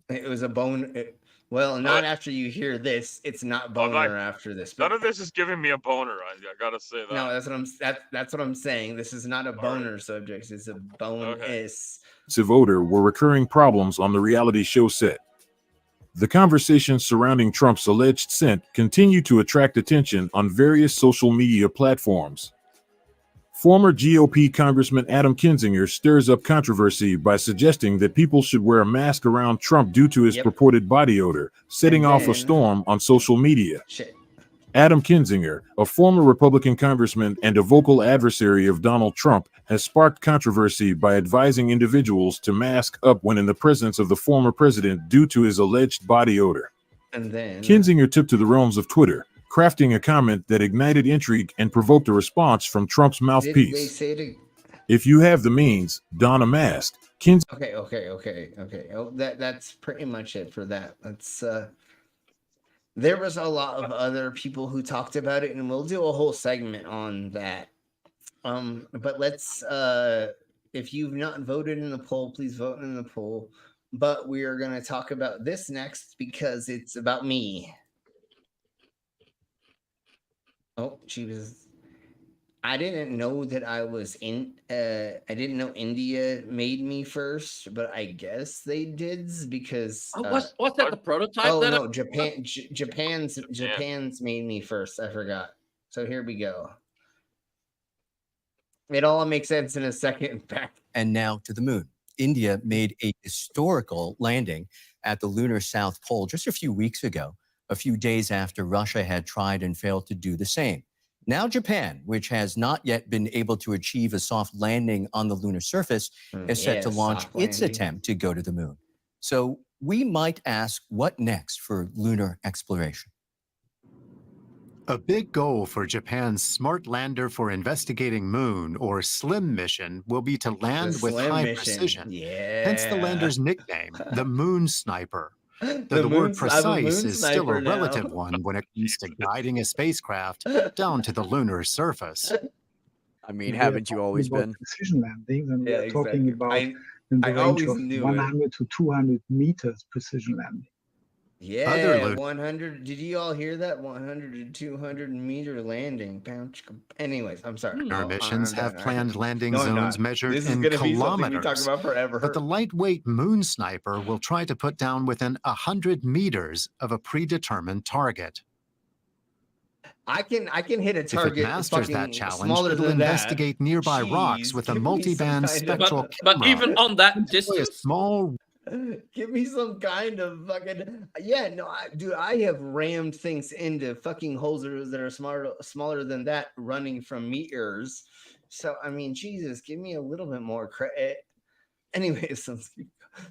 It was a bone. Well, not after you hear this. It's not boner after this. None of this is giving me a boner. I gotta say that. No, that's what I'm saying. This is not a boner subject. It's a bonus. odor were recurring problems on the reality show set. The conversations surrounding Trump's alleged scent continue to attract attention on various social media platforms. Former GOP Congressman Adam Kinzinger stirs up controversy by suggesting that people should wear a mask around Trump due to his purported body odor, setting off a storm on social media. Adam Kinzinger, a former Republican congressman and a vocal adversary of Donald Trump, has sparked controversy by advising individuals to mask up when in the presence of the former president due to his alleged body odor. And then Kinzinger took to the realms of Twitter, crafting a comment that ignited intrigue and provoked a response from Trump's mouthpiece. Did they say to... If you have the means, don a mask. Okay. Oh, that's pretty much it for that. That's there was a lot of other people who talked about it, and we'll do a whole segment on that. But let's if you've not voted in the poll, please vote in the poll. But we are going to talk about this next because it's about me. Oh, I didn't know that I was in. I didn't know India made me first, but I guess they did because. What's that? The prototype? Oh that no, Japan's made me first. I forgot. So here we go. It all makes sense in a second. And now to the moon. India made a historical landing at the lunar South Pole just a few weeks ago, a few days after Russia had tried and failed to do the same. Now Japan, which has not yet been able to achieve a soft landing on the lunar surface, is set to launch its attempt to go to the moon. So we might ask, what next for lunar exploration? A big goal for Japan's Smart Lander for Investigating Moon, or SLIM mission, will be to land with high precision. Hence the lander's nickname, the Moon Sniper. Though the word precise is still a relative one when it comes to guiding a spacecraft down to the lunar surface. I mean, haven't you always been? Precision landings, and we are talking about in the range of 100 to 200 meters precision landing. Yeah, 100. Did you all hear that? 100 to 200 meter landing. Anyways, I'm sorry. Our missions have planned landing zones measured in kilometers. But the lightweight Moon Sniper will try to put down within 100 meters of a predetermined target. I can hit a If it target masters that fucking challenge, smaller it'll than that. investigate nearby rocks Jeez, with a give me some multiband kind of- spectral But camera. even on that Deploy a distance, small Give me some kind of fucking no, dude. I have rammed things into fucking holes that are smaller than that, running from meters. So I mean, Jesus, give me a little bit more credit. Anyways,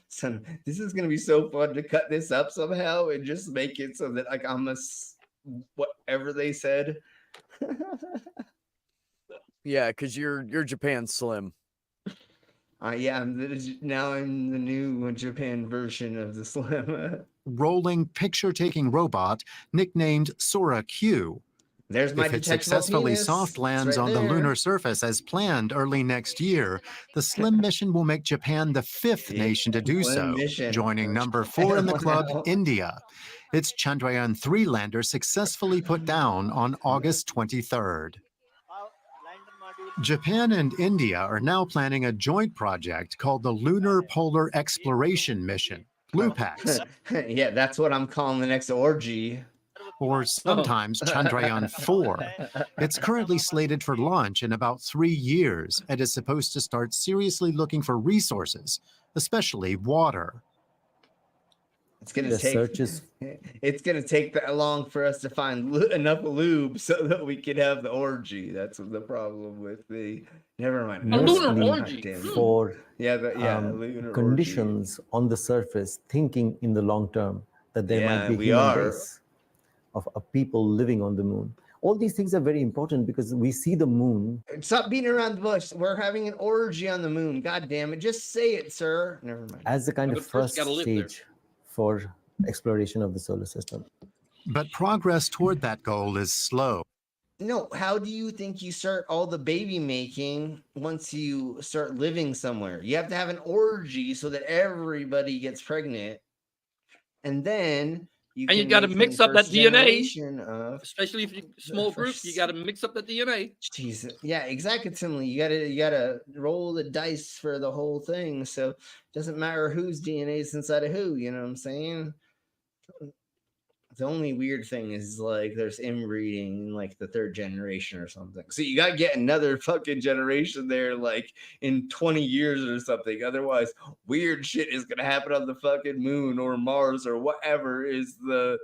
son, this is gonna be so fun to cut this up somehow and just make it so that like I'm whatever they said. Yeah, because you're Japan Slim. Yeah, now I'm the new Japan version of the Slim. rolling picture-taking robot nicknamed Sora Q. There's my If it detectable successfully penis. soft It's lands right on the there. lunar surface as planned early next year, the Slim mission will make Japan the fifth nation to do Slim so, mission. joining number 4 in the club, Wow. India. Its Chandrayaan-3 lander successfully put down on August 23rd. Japan and India are now planning a joint project called the Lunar Polar Exploration Mission, LUPEX, Yeah, that's what I'm calling the next orgy. or sometimes Chandrayaan-4. It's currently slated for launch in about 3 years and is supposed to start seriously looking for resources, especially water. It's gonna It's gonna take that long for us to find enough lube so that we can have the orgy. That's the problem with the. Never mind. A lunar orgy. For lunar conditions on the surface, thinking in the long term that there Yeah, might be we human are. race of people living on the moon. All these things are very important because we see the moon. Stop beating around the bush. We're having an orgy on the moon. God damn it! Just say it, sir. Never mind. As the kind Yeah, of but first first you gotta live there. stage for exploration of the solar system. But progress toward that goal is slow. No, how do you think you start all the baby making once you start living somewhere? You have to have an orgy so that everybody gets pregnant, and then you and you can got to make mix the up that first DNA, generation of especially if you small group. You got to mix up that DNA. Jesus. Yeah, exactly. You gotta roll the dice for the whole thing. So it doesn't matter whose DNA is inside of who, you know what I'm saying? The only weird thing is like there's inbreeding in like the third generation or something. So you gotta get another fucking generation there like in 20 years or something. Otherwise, weird shit is gonna happen on the fucking moon or Mars or whatever is the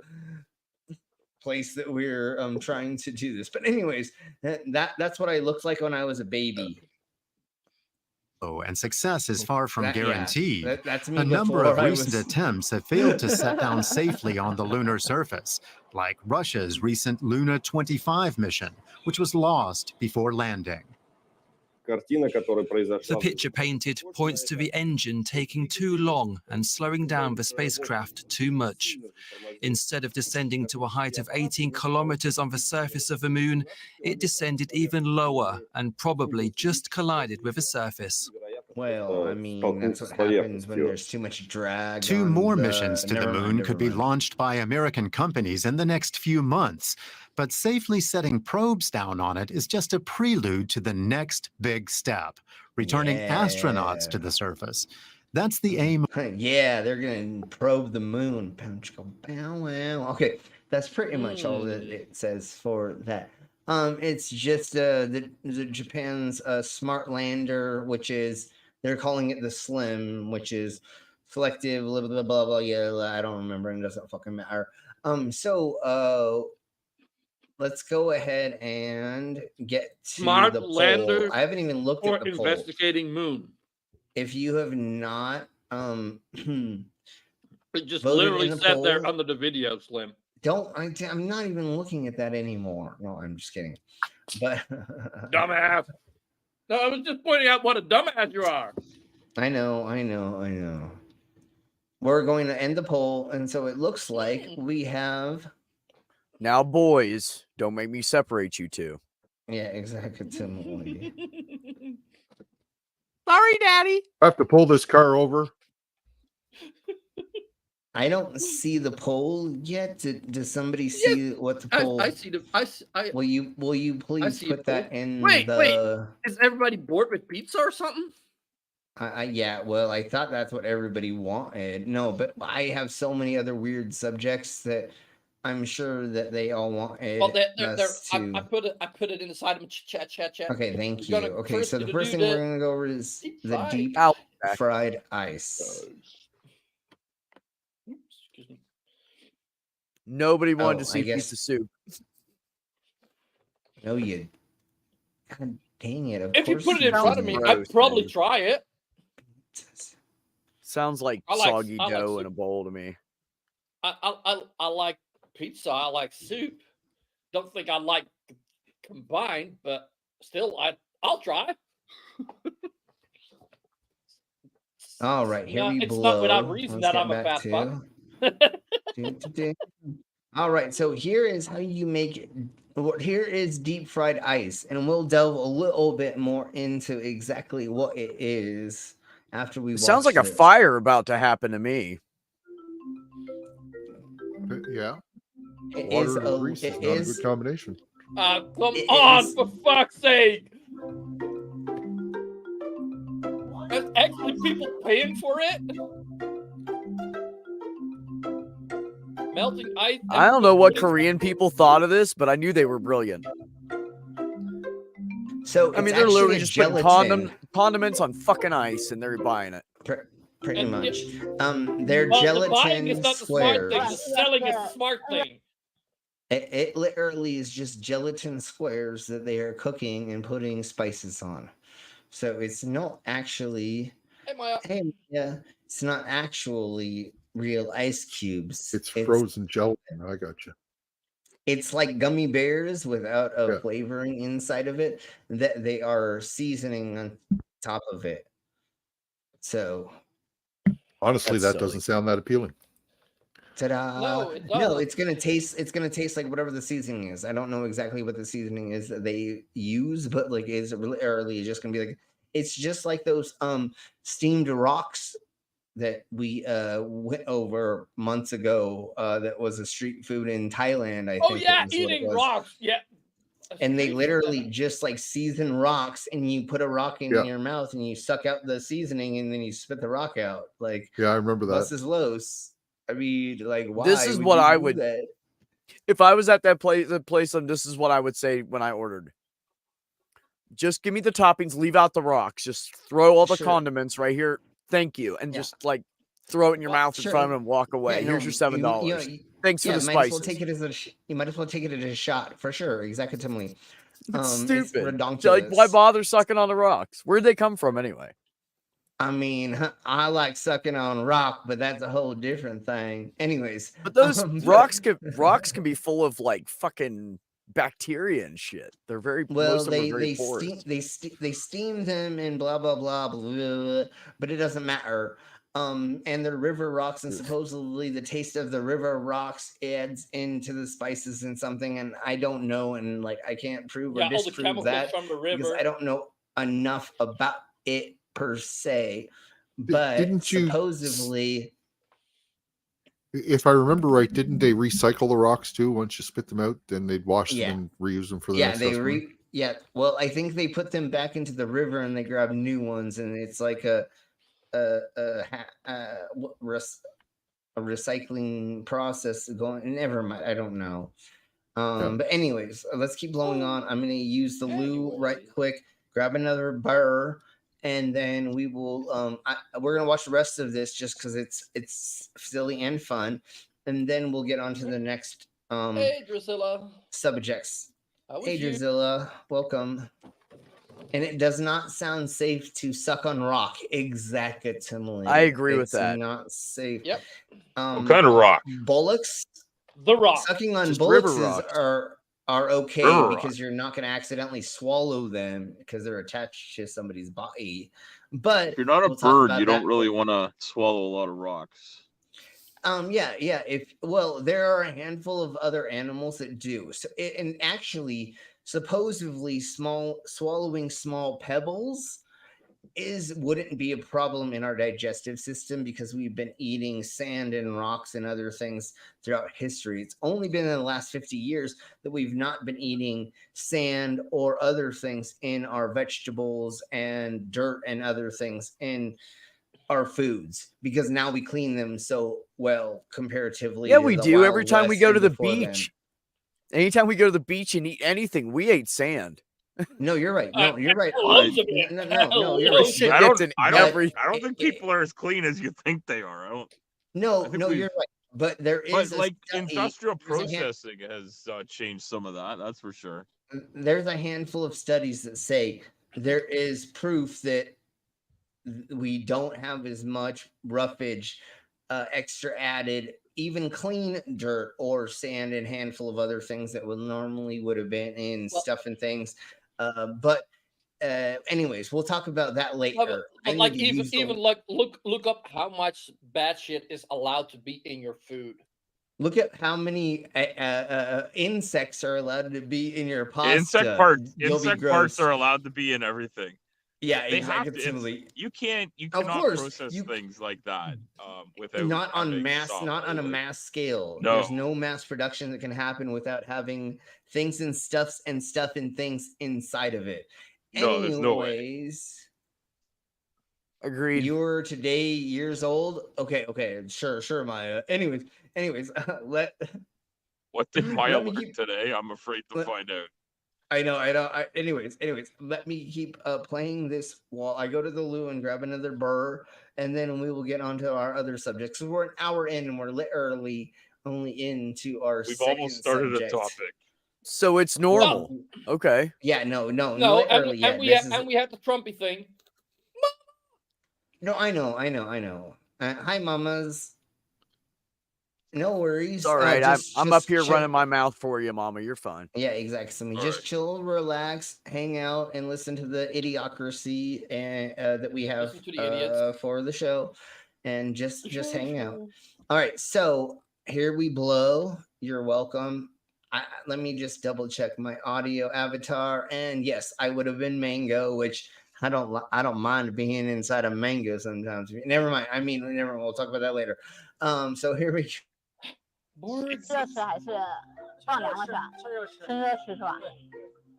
place that we're trying to do this. But anyways, that's what I looked like when I was a baby. And success is far from guaranteed. That's me A number before of I recent was- attempts have failed to set down safely on the lunar surface, like Russia's recent Luna 25 mission, which was lost before landing. The picture painted points to the engine taking too long and slowing down the spacecraft too much. Instead of descending to a height of 18 kilometers on the surface of the moon, it descended even lower and probably just collided with the surface. Well, I mean, that's what happens when there's too much drag. 2 on more the- missions to the never moon mind, could be launched by American companies in the next few months, but safely setting probes down on it is just a prelude to the next big step, returning astronauts to the surface. That's the aim. Yeah, they're gonna probe the moon. Okay, that's pretty much all that it says for that. It's just the Japan's smart lander, which is they're calling it the Slim, which is selective, blah blah blah blah. Yeah, I don't remember, and it doesn't fucking matter. Let's go ahead and get to Smart the poll. lander I haven't even looked for at the poll. investigating moon. If you have not, It just voted literally in the said there poll, under the video, Slim. I'm not even looking at that anymore. No, I'm just kidding. But Dumbass. No, I was just pointing out what a dumbass you are. I know. We're going to end the poll, and so it looks like we have. Now, boys, don't make me separate you two. Yeah, exactly. Sorry, Daddy. I have to pull this car over. I don't see the poll yet. Does somebody see what the poll? I see the. I Will you please see put the that poll. in Wait. the? Is everybody bored with pizza or something? Yeah, well, I thought that's what everybody wanted. No, but I have so many other weird subjects that I'm sure that they all wanted Well, us to. I put it inside of chat. Okay, thank We're you. gonna Okay, so the do first thing we're gonna go over is the deep fried ice. Excuse me. Nobody wanted to I see guess- pizza soup. No, you. God dang it! Of If you course put it in front of me, gross, I'd probably man. try it. Sounds like I like- soggy I like dough soup. in a bowl to me. I like pizza. I like soup. Don't think I like combined, but still, I'll try. All right, here No, we it's blow. not without reason Let's that get I'm a back fat to- All right, so here is how you make it. Here is deep fried ice, and we'll delve a little bit more into exactly what it is after we. It sounds like a watch this. fire about to happen to me. Yeah. It Water is and grease is not a good combination. Come It on, is- for fuck's sake! There's actually people paying for it. Melting ice. I don't know what Korean people thought of this, but I knew they were brilliant. So I mean, it's they're literally actually just gelatin. putting condiments on fucking ice, and they're buying it. Pretty And much. They're Well, the buying gelatin is not the smart thing. The squares. selling is the smart thing. It literally is just gelatin squares that they are cooking and putting spices on. So it's not actually. Yeah, it's not actually real ice cubes. It's frozen gelatin. I got you. It's like gummy bears without a flavoring inside of it that they are seasoning on top of it. So Honestly, That's that doesn't sound that appealing. ta-da! No, it No, doesn't. it's gonna taste. It's gonna taste like whatever the seasoning is. I don't know exactly what the seasoning is that they use, but like, is it really early? Just gonna be like, it's just like those steamed rocks that we went over months ago. That was a street food in Thailand. I Oh think. yeah, it was what it eating was. rocks. Yeah. And they literally just like season rocks, and you put a rock in your mouth, and you suck out the seasoning, and then you spit the rock out. Like, Yeah, I remember that. Bus is Los. I mean, like, why? This is would what you I do would. that? If I was at that place, this is what I would say when I ordered. Just give me the toppings, leave out the rocks. Just throw all the Sure. condiments right here. Thank you, and just like throw it in your mouth in Sure. front of them and walk away. Yeah, Here's your $7. Thanks for the might as well spices. take it as a. You might as well take it as a shot for sure. Exactly. It's It's stupid. redonkulous. Like, why bother sucking on the rocks? Where'd they come from anyway? I mean, I like sucking on rock, but that's a whole different thing. Anyways, But those rocks can be full of like fucking bacteria and shit. They're very Well, most of them are they very they porous. they steam them and blah blah blah blah, blah, but it doesn't matter. And they're river rocks, and supposedly the taste of the river rocks adds into the spices and something, and I don't know, and like I can't prove or Yeah, all the disprove chemicals that from the because river. I don't know enough about it per se. But didn't you- supposedly, If I remember right, didn't they recycle the rocks too? Once you spit them out, then they'd wash Yeah. them and reuse them for the yeah, next they customer? well, I think they put them back into the river and they grab new ones, and it's like a recycling process going. Never mind, I don't know. But anyways, let's keep blowing on. I'm gonna use the loo right quick, grab another burr, and then we will. We're gonna watch the rest of this just because it's silly and fun, and then we'll get on to the next Hey, Drusilla. subjects. How Hey, was you? Drusilla, welcome. And it does not sound safe to suck on rock. Exactly. I agree with It's that. not safe. Yep. What kind of rock? Bullocks. The rock. Sucking on Just bullocks river rocks. are okay River because rock. you're not going to accidentally swallow them because they're attached to somebody's body. But If you're not a we'll talk bird, about you don't that. really want to swallow a lot of rocks. Yeah. There are a handful of other animals that do. So, and actually, supposedly, swallowing small pebbles wouldn't be a problem in our digestive system because we've been eating sand and rocks and other things throughout history. It's only been in the last 50 years that we've not been eating sand or other things in our vegetables and dirt and other things in our foods because now we clean them so well comparatively. Yeah, to we the do. Every Wild time we West go and to the before then. beach, anytime we go to the beach and eat anything, we ate sand. No, you're right. No, you're right. Loads of it. No, you're Loads right. Shit I gets don't. in I don't. every. I don't think people are as clean as you think they are. I don't. No, I think no, we've- you're right. But there But is like study- industrial there's a hand- processing has changed some of that. That's for sure. there's a handful of studies that say there is proof that we don't have as much roughage, extra added, even clean dirt or sand and handful of other things that would normally would have been in stuff and things. But anyways, we'll talk about that later. But like even like look up how much bad shit is allowed to be in your food. Look at how many insects are allowed to be in your pasta. Insect parts. You'll be Insect parts gross. are allowed to be in everything. Yeah, They have to. exactly. You can't. You Of cannot course, process you- things like that without Not on having mass, some, not on a like- mass scale. No. There's no mass production that can happen without having things and stuff and things inside of it. No, there's no way. Anyways, Agreed. you're today years old. Okay, sure, Maya. Anyways, What did Maya Let me learn keep- today? I'm afraid to let- find out. I know. Anyways, let me keep playing this while I go to the loo and grab another burr, and then we will get on to our other subjects. So we're an hour in, and we're literally only into our We've second almost started subject. a topic. So it's normal. Okay. Yeah, no, No, literally, and we this have, and we have the Trumpy thing. No, I know. Hi, mamas. No worries. It's all right. Just I'm up here chill. running my mouth for you, Mama. You're fine. Yeah, exactly. So just chill, relax, hang out, and listen to the idiocracy and that we have Listen to the idiots. for the show, and just hang out. All right, so here we blow. You're welcome. Let me just double check my audio avatar, and yes, I would have been Mango, which I don't mind being inside a Mango sometimes. Never mind. Never mind. We'll talk about that later. So here we go. 热吃还是放凉了是吧？趁热吃是吧？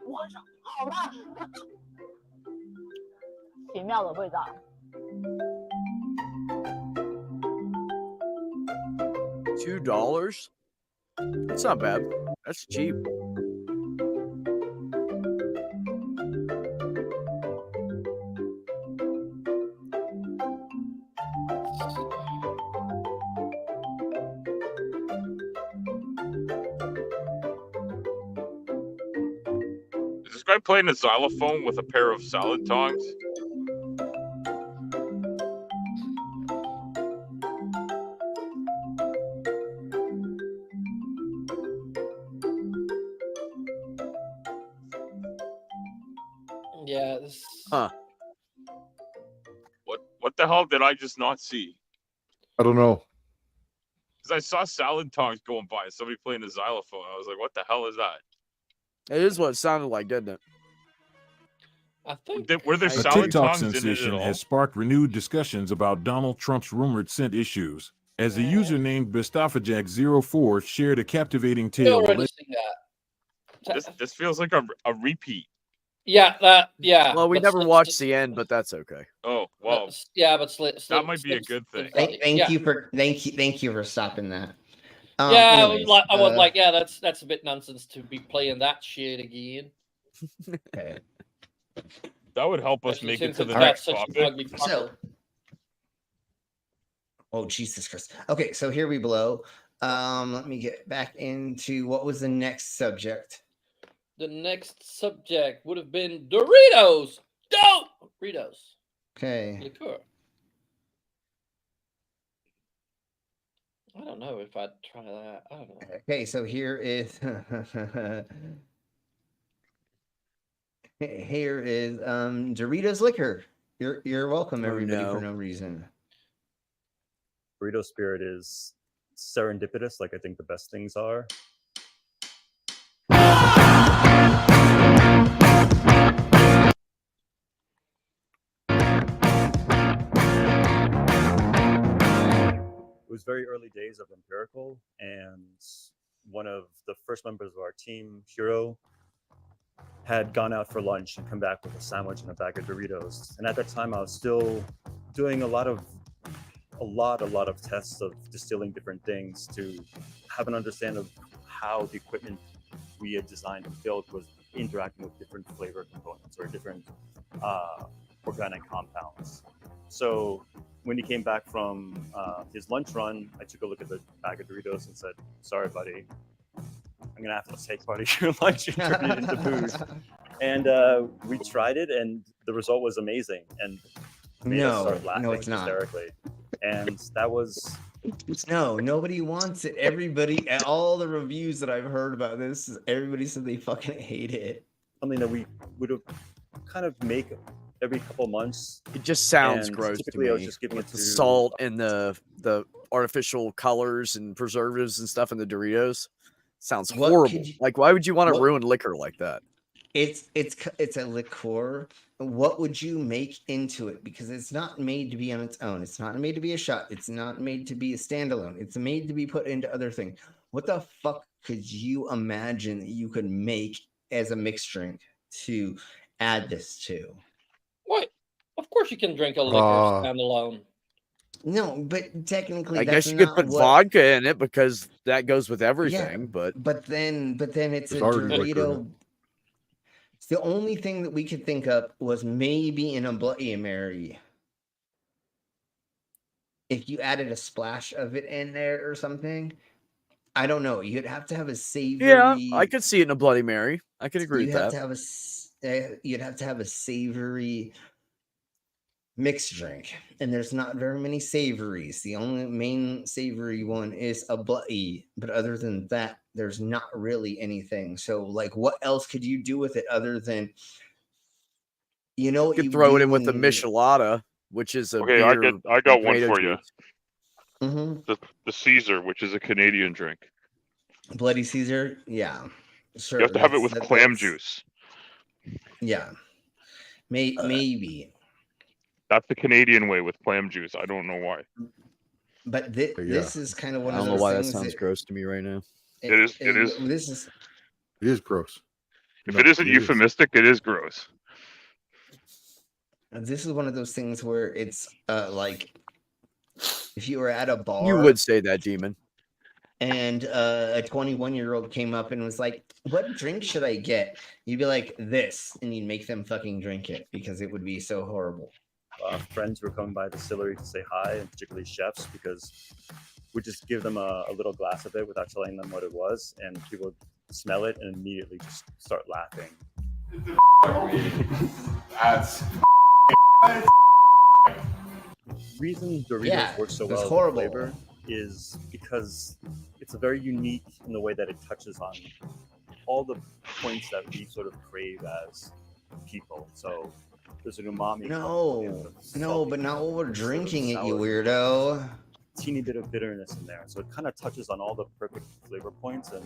哇，好辣！奇妙的味道。 $2? That's not bad. That's cheap. Is this guy playing a xylophone with a pair of salad tongs? Yeah. Huh. What the hell did I just not see? I don't know. Because I saw salad tongs going by. Somebody playing a xylophone. I was like, what the hell is that? It is what it sounded like, didn't it? I think. Were there A salad TikTok tongs in it at sensation all? has sparked renewed discussions about Donald Trump's rumored scent issues, as a user named Bistafajak04 shared a captivating We tale. already seen that. This feels like a repeat. Yeah, yeah. Well, we but never sli- watched the end, but that's okay. Oh well, Yeah, but that might be a good thing. Thank you for stopping that. Yeah, anyways, I was like, yeah, that's a bit nonsense to be playing that shit again. Okay. That would help us Especially make it since to the it's got next such an topic. ugly So, oh Jesus Christ. Okay, so here we blow. Let me get back into what was the next subject. The next subject would have been Doritos. Doritos. Okay. Liqueur. I don't know if I'd try that. I don't know. Okay, so here is Doritos liquor. You're welcome, everybody, for no reason. Burrito spirit is serendipitous, like I think the best things are. It was very early days of Empirical, and one of the first members of our team, Hiro, had gone out for lunch and come back with a sandwich and a bag of Doritos. And at that time, I was still doing a lot of a lot of tests of distilling different things to have an understanding of how the equipment we had designed and built was interacting with different flavor components or different organic compounds. So when he came back from his lunch run, I took a look at the bag of Doritos and said, "Sorry, buddy, I'm gonna have to take part of your lunch and turn it into booze." And we tried it, and the result was amazing, and made us start laughing it's not. hysterically. And that was No, nobody wants it. Everybody, all the reviews that I've heard about this, everybody said they fucking hate it. something that we would have kind of make every couple months. It just sounds And gross to typically me. I was just giving it With the to salt and the artificial colors and preservatives and stuff in the Doritos. Sounds What horrible. could you- Like, why would you want to what- ruin liquor like that? It's a liqueur. What would you make into it? Because it's not made to be on its own. It's not made to be a shot. It's not made to be a standalone. It's made to be put into other things. What the fuck could you imagine that you could make as a mixed drink to add this to? What? Of course you can drink a liquor standalone. No, but technically, I that's guess you could not put what- vodka in it because that goes with everything. But then it's There's a already liquor in Dorito. The only thing that we could think of was maybe in a Bloody Mary. If you added a splash of it in there or something, I don't know. You'd have to have a savory. yeah, I could see it in a Bloody Mary. I could agree You'd with have that. to have you'd have to have a savory mixed drink, and there's not very many savories. The only main savory one is a Bloody, but other than that, there's not really anything. So, like, what else could you do with it other than, you know, You what could you throw it do in with the when you- Michelada, which is a Okay, beer. I got with one tomato for you. juice. The Caesar, which is a Canadian drink. Bloody Caesar, yeah, sure. You have to have it that's- with that- clam that's- juice. Yeah, maybe. That's the Canadian way with clam juice. I don't know why. But this is kind of one I of don't know those why that things sounds gross to me right now. It is. This is. It is gross. If No, it isn't it is. euphemistic, it is gross. This is one of those things where it's like if you were at a bar, You would say that, Demon. and a 21-year-old came up and was like, "What drink should I get?" You'd be like, "This," and you'd make them fucking drink it because it would be so horrible. Friends were coming by the distillery to say hi, and particularly chefs, because we just give them a little glass of it without telling them what it was, and people would smell it and immediately just start laughing. That's Reason Doritos Yeah, work so it was well horrible. with flavor is because it's a very unique in the way that it touches on all the points that we sort of crave as people. So there's an umami. No, but not while we're drinking it, you sour, weirdo. Teeny bit of bitterness in there, so it kind of touches on all the perfect flavor points, and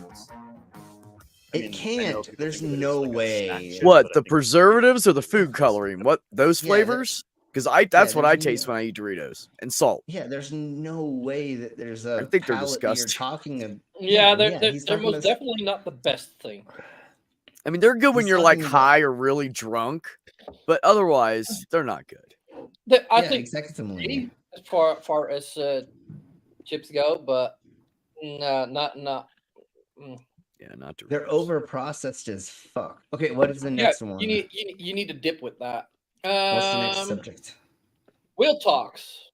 It can't. There's no way. What, the preservatives or the food coloring? What, those Yeah, flavors? Because that's what I there's taste when I eat Doritos. And salt. Yeah, there's no way that there's a. I think they're palate that you're disgusting. talking of. Yeah, he's they're talking most about- definitely not the best thing. I mean, they're good when He's you're like talking about- high or really drunk, but otherwise, they're not good. I Yeah, think exactly. as far as chips go, but no, not. Yeah, not Doritos. They're over processed as fuck. Okay, what is the Yeah, next one? you need to dip with that. What's the next subject? Wheel talks.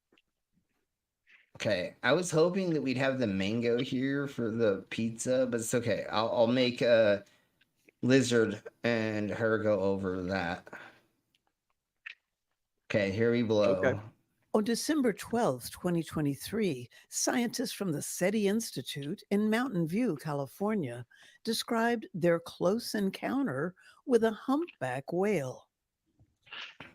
Okay, I was hoping that we'd have the mango here for the pizza, but it's okay. I'll make a Lizard and her go over that. Okay, here we blow. Okay. On December 12th, 2023, scientists from the SETI Institute in Mountain View, California, described their close encounter with a humpback whale.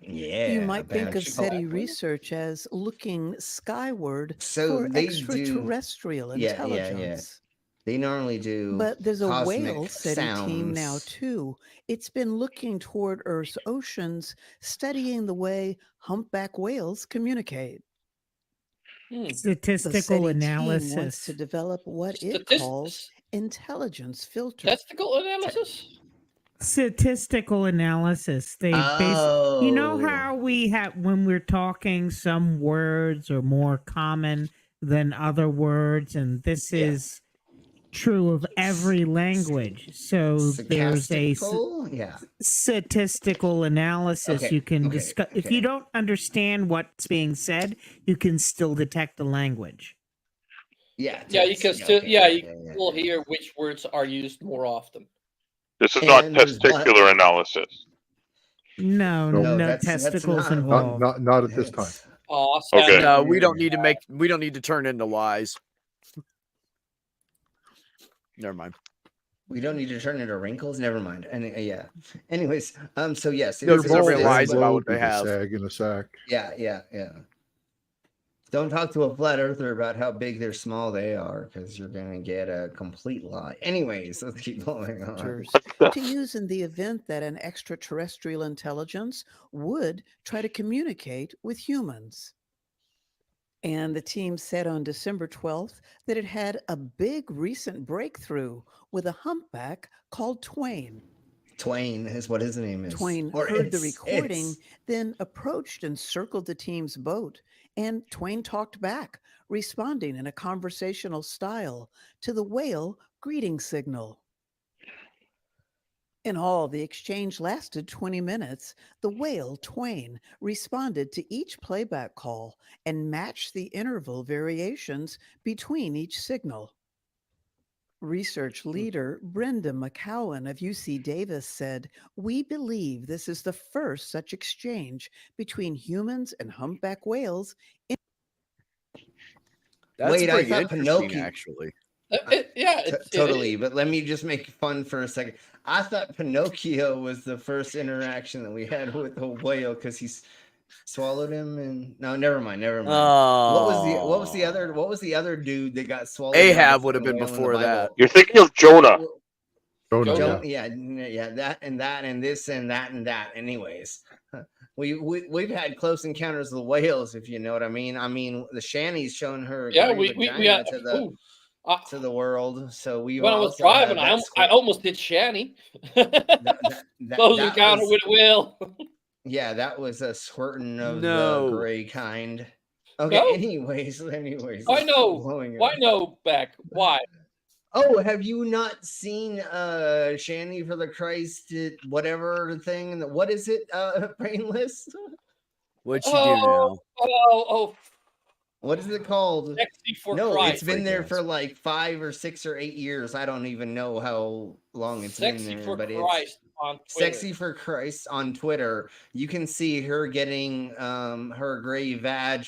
Yeah. You might think of Banshee. SETI research as looking skyward So for they do- extraterrestrial Yeah. intelligence. They normally do. But there's a cosmic whale SETI team now sounds. too. It's been looking toward Earth's oceans, studying the way humpback whales communicate. The Statistical SETI team wants analysis. to develop what it Statist- calls intelligence filter. Testicle analysis. Statistical analysis. They you know how we have when we're talking, some words are more common than other words, and this is true of every language. So there's a statistical analysis. Okay, You can okay, discuss. If you don't understand what's being said, you can still detect the language. Yeah, You can still you can still hear which words are used more often. This is not testicular analysis. No testicles involved. Not at this time. Okay. No, we don't need to turn into lies. Never mind. We don't need to turn into wrinkles. Never mind. And Anyways, so yes, They're bold lies about what they have. Sag in a sack. Yeah. Don't talk to a flat earther about how big or small they are, because you're gonna get a complete lie. Anyways, let's keep going on. To use in the event that an extraterrestrial intelligence would try to communicate with humans. And the team said on December 12th that it had a big recent breakthrough with a humpback called Twain. Twain is what his name is. Twain heard the recording, then approached and circled the team's boat, and Twain talked back, responding in a conversational style to the whale greeting signal. In all, the exchange lasted 20 minutes. The whale, Twain, responded to each playback call and matched the interval variations between each signal. Research leader Brenda McCowan of UC Davis said, "We believe this is the first such exchange between humans and humpback whales." That's Wait, I pretty thought interesting, Pinocchio. actually. Totally. But let me just make fun for a second. I thought Pinocchio was the first interaction that we had with the whale because he's swallowed him, and no, never mind. What was the other dude that got swallowed? Ahab would have been before that. You're thinking of Jonah. Jonah, that and that and this and that and that. Anyways, we've had close encounters with whales, if you know what I mean. I mean, the Shanny's shown her vagina to the world. So we. When I was driving, I almost hit Shanny. Close encounter with a whale. Yeah, that was a squirting of the gray kind. Okay. No? Anyways. Why no, Beck? Why? Oh, have you not seen Shanny for the Christ whatever thing? What is it? Brainless? What'd she do now? What is it called? Sexy for no, Christ. It's been there for like 5 or 6 or 8 years. I don't even know how long it's been there. But it's Sexy for Christ on Twitter. You can see her getting her gray vag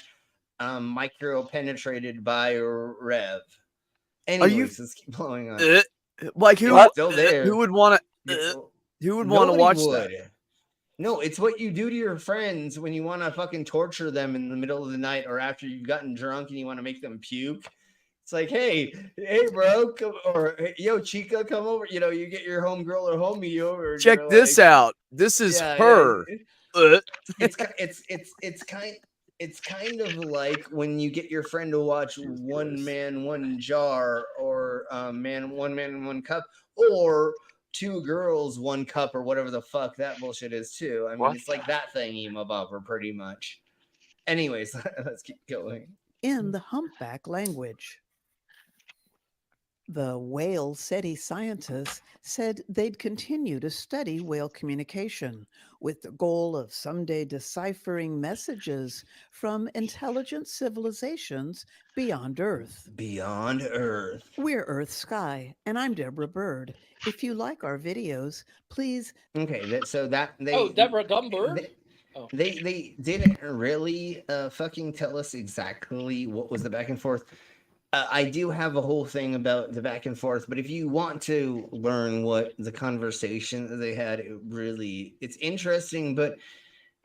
micro penetrated by Rev. Anyways, let's keep blowing on. Like who? Still there. Who would want to? Who would want to watch that? No, it's what you do to your friends when you want to fucking torture them in the middle of the night or after you've gotten drunk and you want to make them puke. It's like, hey, bro, or yo, Chica, come over. You know, you get your homegirl or homie over. Check this out. This is her. It's kind of like when you get your friend to watch One Man, One Jar, or One Man, One Cup, or Two Girls, One Cup, or whatever the fuck that bullshit is too. I mean, it's like that thing, Ema Bopper, pretty much. Anyways, let's keep going. In the humpback language. The whale SETI scientists said they'd continue to study whale communication with the goal of someday deciphering messages from intelligent civilizations beyond Earth. Beyond Earth. We're Earth Sky, and I'm Deborah Bird. If you like our videos, please. Okay, Deborah Dumbird. They didn't really fucking tell us exactly what was the back and forth. I do have a whole thing about the back and forth, but if you want to learn what the conversation that they had, it's interesting, but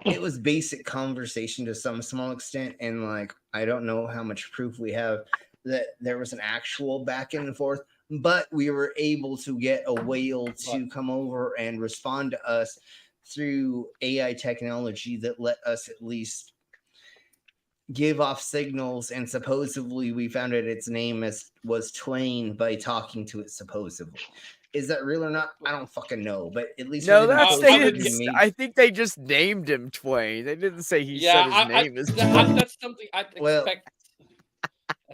it was basic conversation to some small extent. And like, I don't know how much proof we have that there was an actual back and forth, but we were able to get a whale to come over and respond to us through AI technology that let us at least give off signals, and supposedly we found out its name was Twain by talking to it supposedly. Is that real or not? I don't fucking know. But at least No, within that's the they post, didn't. it made- I think they just named him Twain. They didn't say he said his name is Twain. that's something I Well, expect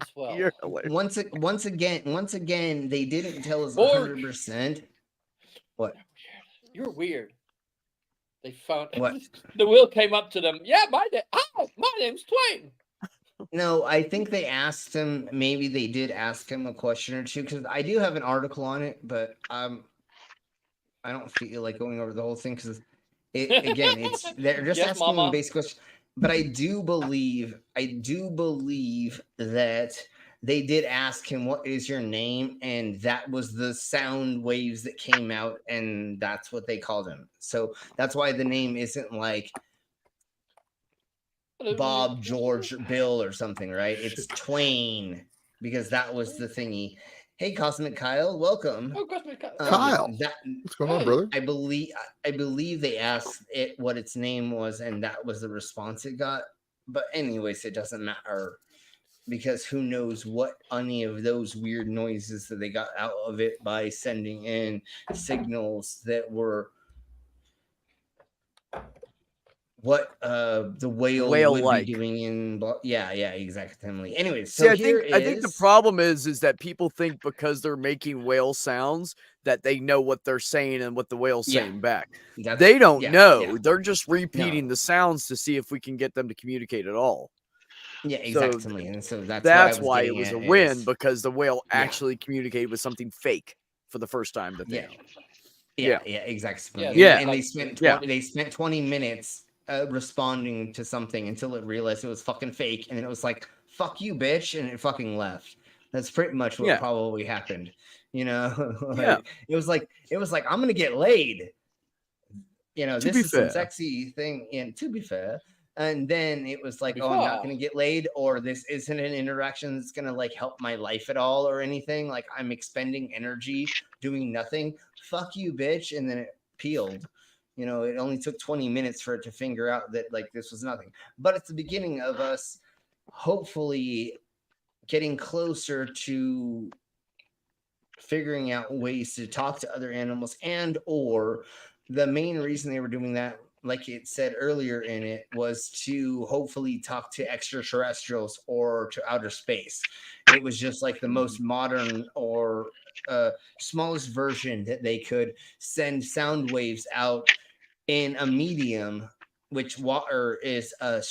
as well. You're hilarious. once again, they didn't tell us Or- 100%. What? You're weird. They found What? the will came up to them. Yeah, my name's Twain. No, I think they asked him. Maybe they did ask him a question or two because I do have an article on it, but I don't feel like going over the whole thing because it's they're just Yes, asking Mama. him basic questions. But I do believe that they did ask him, "What is your name?" And that was the sound waves that came out, and that's what they called him. So that's why the name isn't like Bob, George, Bill, or something, right? It's Twain because that was the thingy. Hey, Cosmic Kyle, welcome. Oh, Cosmic Kyle. Kyle, what's going on, brother? I believe they asked it what its name was, and that was the response it got. But anyways, it doesn't matter because who knows what any of those weird noises that they got out of it by sending in signals that were what the whale would Whale-like. be doing in yeah exactly. Anyways, See, so I here think the problem is that people think because they're making whale sounds that they know what they're saying and what the whale's Yeah. saying back. That's- They don't yeah, know. yeah. They're just repeating the sounds to see if we can get them to communicate at all. Yeah, So exactly. And so that's why why it was a win because the whale Yeah. actually communicated with something fake for the first time that they Yeah, exactly. Yeah. And they spent Yeah. they spent 20 minutes responding to something until it realized it was fucking fake, and then it was like, "Fuck you, bitch," and it fucking left. That's pretty much what Yeah. probably happened. You know, Yeah. it was like I'm gonna get laid. You know, To this be is some fair. sexy thing. And to be fair, and then it was like, be oh, I'm not fair. gonna get laid, or this isn't an interaction that's gonna like help my life at all, or anything. Like I'm expending energy doing nothing. Fuck you, bitch, and then it peeled. You know, it only took 20 minutes for it to figure out that like this was nothing. But it's the beginning of us hopefully getting closer to figuring out ways to talk to other animals, and or the main reason they were doing that, like it said earlier in it, was to hopefully talk to extraterrestrials or to outer space. It was just like the most modern or smallest version that they could send sound waves out in a medium, which water is a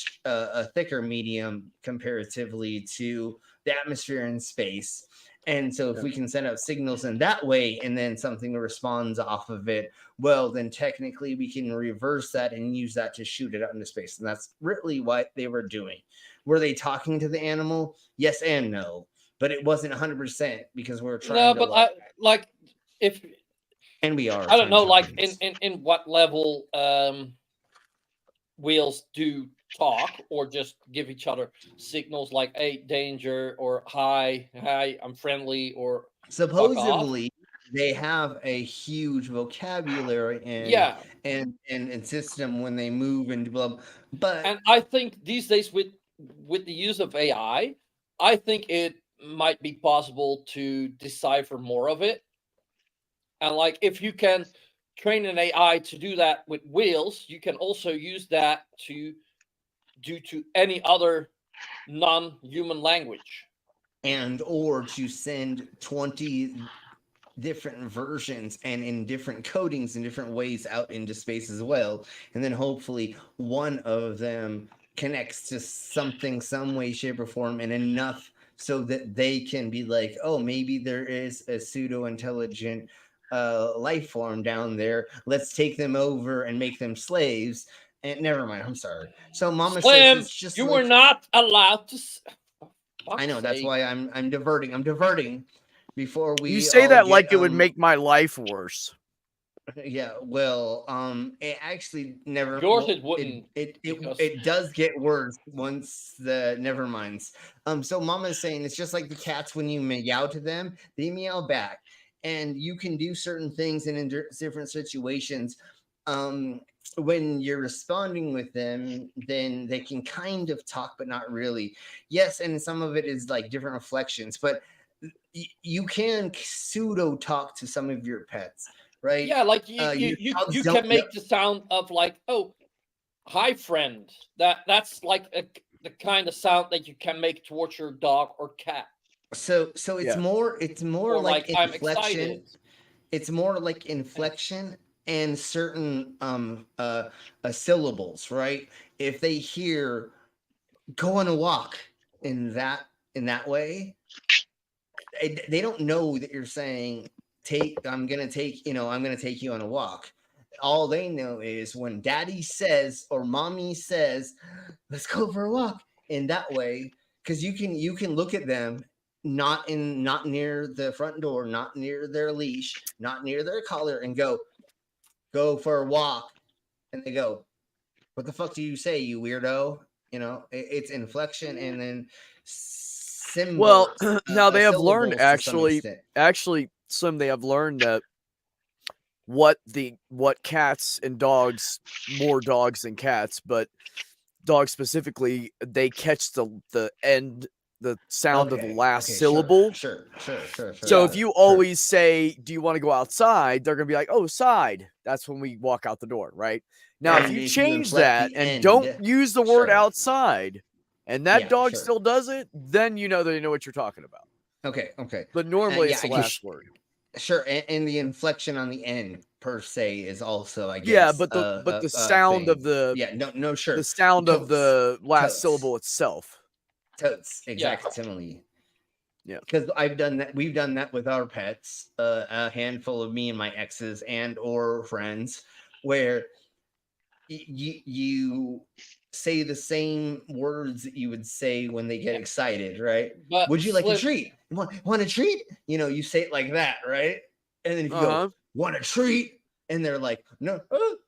thicker medium comparatively to the atmosphere and space. And so if we can send out signals in that way and then something responds off of it, well, then technically we can reverse that and use that to shoot it out into space. And that's really what they were doing. Were they talking to the animal? Yes and no. But it wasn't 100% because we're trying No, to but if and we are. I don't know, trying like to in what level whales do talk or just give each other signals like "hey, danger" or "hi, I'm friendly" or "fuck off." supposedly they have a huge vocabulary and system when they move and blah, but And I think these days with the use of AI, I think it might be possible to decipher more of it. And like if you can train an AI to do that with whales, you can also use that to do to any other non-human language. and or to send 20 different versions and in different codings in different ways out into space as well, and then hopefully one of them connects to something some way, shape, or form, and enough so that they can be like, oh, maybe there is a pseudo-intelligent life form down there, let's take them over and make them slaves. And never mind, I'm sorry. So Mama Slim, says it's just you like, were not allowed to. I know, that's why I'm diverting before we You say all that get, like it would make my life worse. yeah, well, it actually never. Yours well, it wouldn't. It does get worse once the never minds. So Mama's saying it's just like the cats when you meow to them, they meow back, and you can do certain things in different situations. When you're responding with them, then they can kind of talk, but not really. Yes, and some of it is like different reflections, but you can pseudo talk to some of your pets, right? Yeah, like Your you dogs can don't make know- the sound of like, oh, hi friend. That's like the kind of sound that you can make towards your dog or cat. So it's Yeah. more Or like I'm inflection. excited. It's more like inflection and certain syllables, right? If they hear "go on a walk" in that way, they don't know that you're saying I'm gonna take you on a walk. All they know is when daddy says or mommy says, let's go for a walk, in that way, because you can look at them not near the front door, not near their leash, not near their collar, and go for a walk, and they go, what the fuck do you say, you weirdo? It's inflection and then Well, symbols, now they have learned syllables to some extent. Slim, they have learned that what cats and dogs, more dogs than cats, but dogs specifically, they catch the sound of the last syllable. Sure. So if you always say, do you want to go outside? They're going to be like, oh, side. That's when we walk out the door, right? Now, if And you if you change inflect that the and end, don't use the word sure. outside, and that Yeah, dog sure. still does it, then you know they know what you're talking about. Okay. But normally it's yeah, the I last guess- word. Sure, and the inflection on the end per se is also, I guess. Yeah, but the sound thing. of the sure. the sound of Totes. the last Totes. syllable itself. Totes, exactly. Yeah, because I've done that. We've done that with our pets, a handful of me and my exes and or friends, where you say the same words that you would say when they get excited, right? But would you like a Slim- treat? Want a treat? You say it like that, right? And then if you go, want a treat? And they're like, no,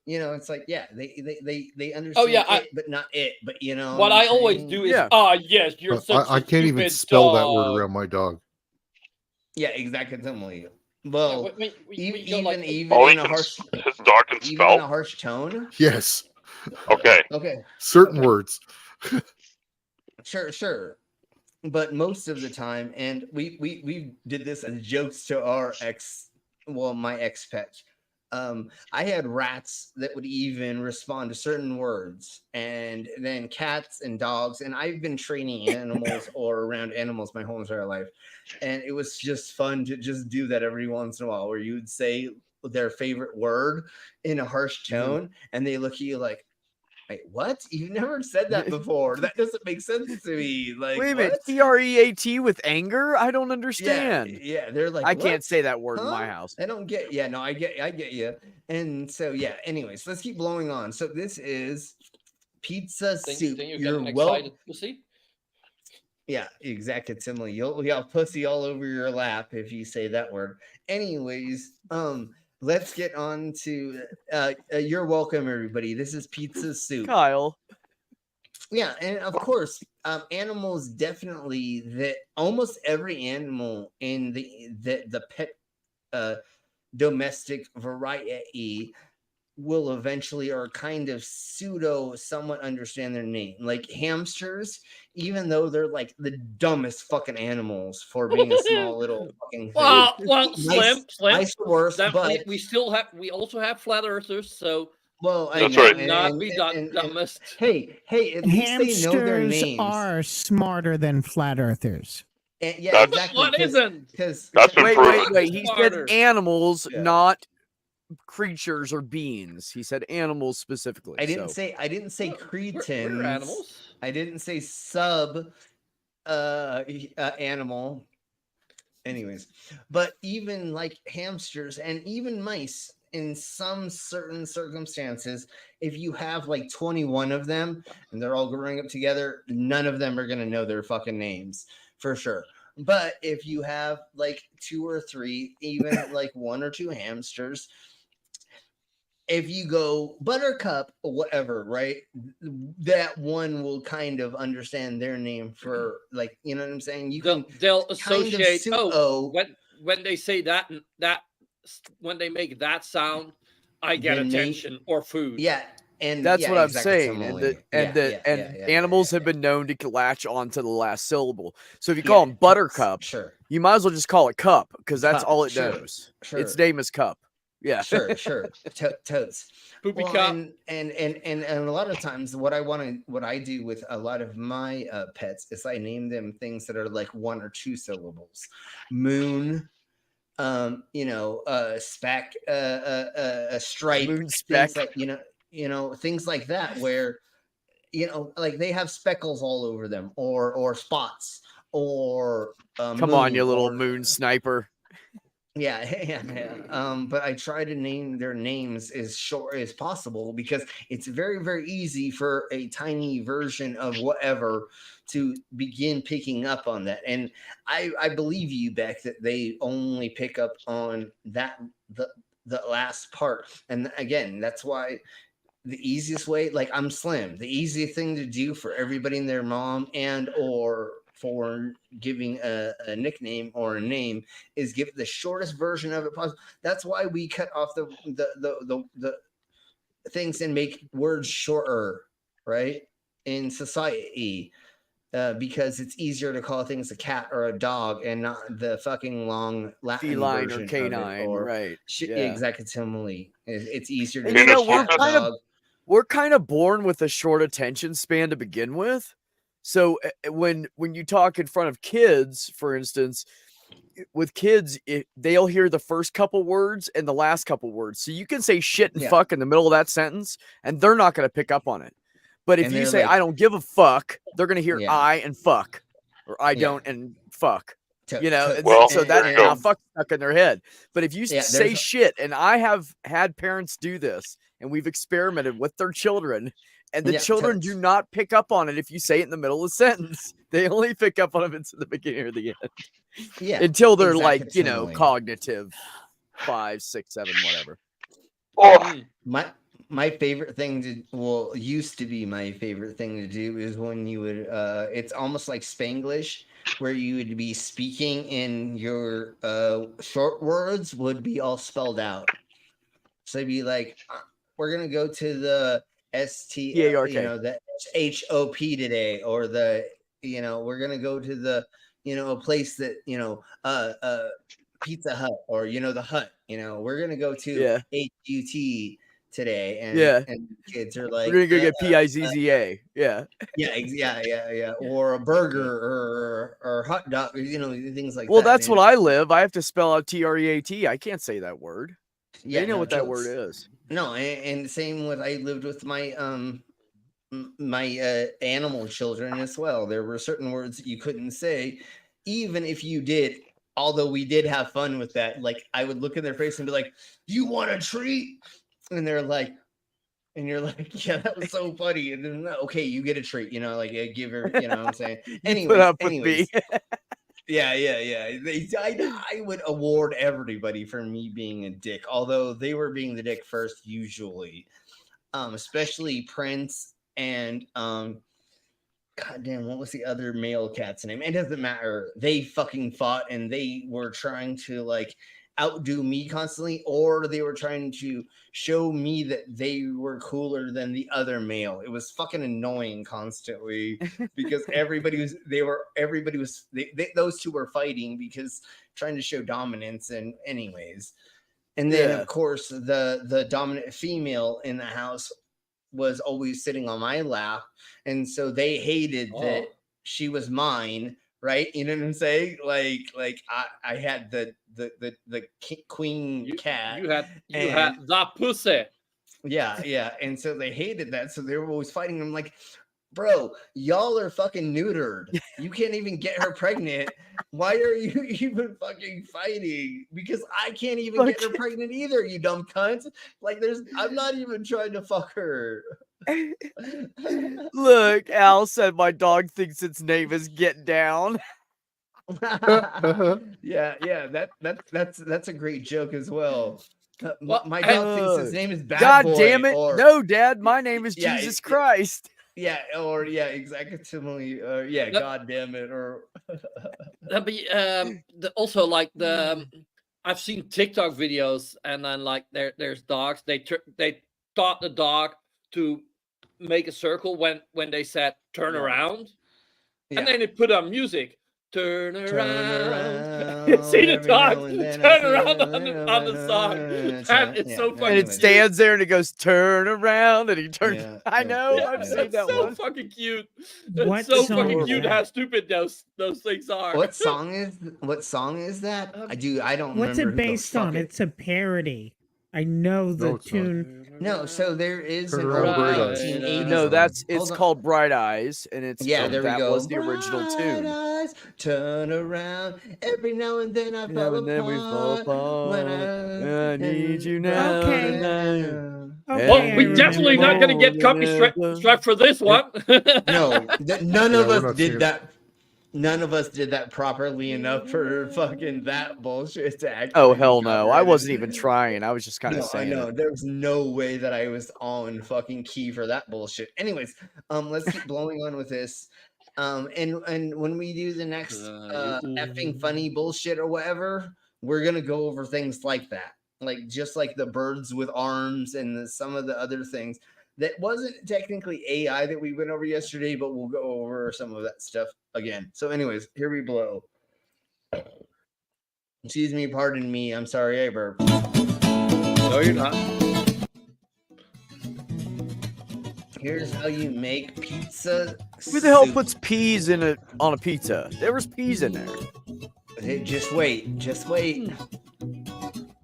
it's like, yeah, they understand yeah, but not it. But what I always do is, yes, you're such I a can't even stupid spell that dog. word around my dog. Yeah, exactly. Well, even Oh, in a harsh, his dog can even spell? in a harsh tone. Yes. Okay. Okay. Certain words. Sure. But most of the time, and we did this as jokes to our my ex pet. I had rats that would even respond to certain words, and then cats and dogs. And I've been training animals or around animals my whole entire life, and it was just fun to just do that every once in a while, where you would say their favorite word in a harsh tone, and they look at you like, wait, what? You've never said that before. That doesn't make sense to me. Like, wait a what? minute, TREAT with anger? I don't understand. Yeah, they're like, I "What? can't say that word in Huh? my house. I don't get. Yeah, no, I get you. And so, yeah. Anyways, let's keep blowing on. So this is pizza soup. Then you're You're getting well. excited to see. Yeah, exactly. Similarly, you'll have pussy all over your lap if you say that word. Anyways, let's get on to. You're welcome, everybody. This is pizza soup. Kyle. Yeah, and of course, animals definitely that almost every animal in the pet domestic variety will eventually or kind of pseudo somewhat understand their name. Like hamsters, even though they're like the dumbest fucking animals for being a small little fucking thing. Well, Nice worse, That but we also have flat earthers, so well, That's right. Not be dumbest. Hey, at least they know their Hamsters names. are smarter than flat earthers. Yeah, That's- exactly. What isn't? Because That's been proven. Wait. He Smarter. said animals, Yeah. not creatures or beings. He said animals specifically. I didn't so. say cretins. We're animals. I didn't say sub animal. Anyways, but even like hamsters and even mice, in some certain circumstances, if you have like 21 of them and they're all growing up together, none of them are going to know their fucking names for sure. But if you have like 2 or 3, even like 1 or 2 hamsters, if you go Buttercup or whatever, right, that one will kind of understand their name for, like, you know what I'm saying? They'll associate. pseudo- When they say that when they make that sound, I get Then attention or food. Yeah, And That's yeah, what I'm exactly, saying. Animals have been known to latch onto the last syllable. So if you call him Buttercup, sure, you might as well just call it Cup because that's Cup, all it sure, knows. sure. Its name is Cup. Yeah. Sure. Totes. Poopy Well, cup. and a lot of times what I do with a lot of my pets is I name them things that are like 1 or 2 syllables. Moon, speck, stripe, Moon things speck. like things like that where like they have speckles all over them or spots or Come on, you little moon sniper. Yeah. But I try to name their names as short as possible because it's very, very easy for a tiny version of whatever to begin picking up on that. And I believe you, Beck, that they only pick up on that the last part. And again, that's why the easiest way, like I'm Slim, the easiest thing to do for everybody and their mom and or for giving a nickname or a name is give it the shortest version of it possible. That's why we cut off the things and make words shorter, right? In society, because it's easier to call things a cat or a dog and not the fucking long Latin Feline version or canine, of it, or right? Yeah. Exactly. It's easier to And say cat, dog. we're kind of born with a short attention span to begin with. So when you talk in front of kids, for instance, with kids, they'll hear the first couple words and the last couple words. So you can say shit and fuck in the middle of that sentence, and they're not going to pick up on it. But if And you they're say like- I don't give a fuck, they're going to hear Yeah. I and fuck, or I Yeah. don't and fuck. Well, So there that you go. now fuck stuck in their head. But if you Yeah, say there's a- shit, and I have had parents do this, and we've experimented with their children, and the Yeah, children do not pick up on it if you say it in the middle of the sentence. They only pick up on it in the beginning or the end. Yeah, Until they're like, exactly. cognitive 5, 6, 7, whatever. My favorite thing used to be my favorite thing to do is when you would it's almost like Spanglish, where you would be speaking in your short words would be all spelled out. So it'd be like, we're gonna go to the ST, the HOP today, or we're gonna go to the a place that Pizza Hut, or the Hut. We're gonna go to HUT today, and kids are like, We're gonna go get PIZZA. yeah, or a burger or hot dog, things like Well, that. that's what I live. I have to spell out TREAT. I can't say that word. Yeah, They know no, what that totes. word is. No, and same with I lived with my my animal children as well. There were certain words that you couldn't say, even if you did. Although we did have fun with that. Like I would look in their face and be like, "You want a treat?" And they're like, and you're like, "Yeah, that was so funny." And then okay, you get a treat. Like give her. You know what I'm saying? Put up with me. Yeah. I would award everybody for me being a dick, although they were being the dick first usually, especially Prince and goddamn, what was the other male cat's name? It doesn't matter. They fucking fought and they were trying to like outdo me constantly, or they were trying to show me that they were cooler than the other male. It was fucking annoying constantly because those two were fighting because trying to show dominance. And anyways, and then of course the dominant female in the house was always sitting on my lap, and so they hated that she was mine, right? You know what I'm saying? Like I had the queen cat. You had that pussy. Yeah, and so they hated that, so they were always fighting. I'm like, bro, y'all are fucking neutered. You can't even get her pregnant. Why are you even fucking fighting? Because I can't even get her pregnant either, you dumb cunt. Like I'm not even trying to fuck her. Look, Al said my dog thinks its name is Get Down. Yeah, that's a great joke as well. My Well, dog thinks his name is Bad God Boy, damn it. or No, Dad, my name is Yeah, Jesus Christ. yeah, or yeah, exactly. God damn it, or That'd be also like I've seen TikTok videos, and then like there's dogs. They taught the dog to make a circle when they said turn Yeah. around, Yeah. and then they put on music. Turn Turn around. around. See the Every now time. and then Turn I around feel on the song. And it's so fucking And it cute. stands there and it goes, turn around, and he turns. Yeah, I know, Yeah, I've seen it's that so one. fucking cute. What It's so song fucking is cute that? how stupid those things are. What song is that? I don't What's remember it who the based on? fuck it- It's a parody. I know the No, it's not. tune. No, so there is Turn an around, old Bright Eyes. 1980s No, song. it's Hold on. called Bright Eyes, and it's Yeah, there we that go. was the original Bright tune. eyes, turn around. Every now and then I fall And then we fall apart. When apart. I need you now. Okay. tonight. Okay, Well, I we're definitely not going to get copy strike for this one. No, none Yeah, of we're us not did singing. that. None of us did that properly enough for fucking that bullshit to actually. Oh be hell no! I copyrighted. wasn't even trying. I was just kind of No, I saying know. it. There's no way that I was on fucking key for that bullshit. Anyways, let's keep blowing on with this. And when we do the next effing funny bullshit or whatever, we're gonna go over things like that, like just like the birds with arms and some of the other things that wasn't technically AI that we went over yesterday, but we'll go over some of that stuff again. So, anyways, here we blow. Excuse me, pardon me. I'm sorry, I burped. No, you're not. Here's how you make pizza. Who the hell soup. puts peas on a pizza? There was peas in there. Hey, just wait. Just wait.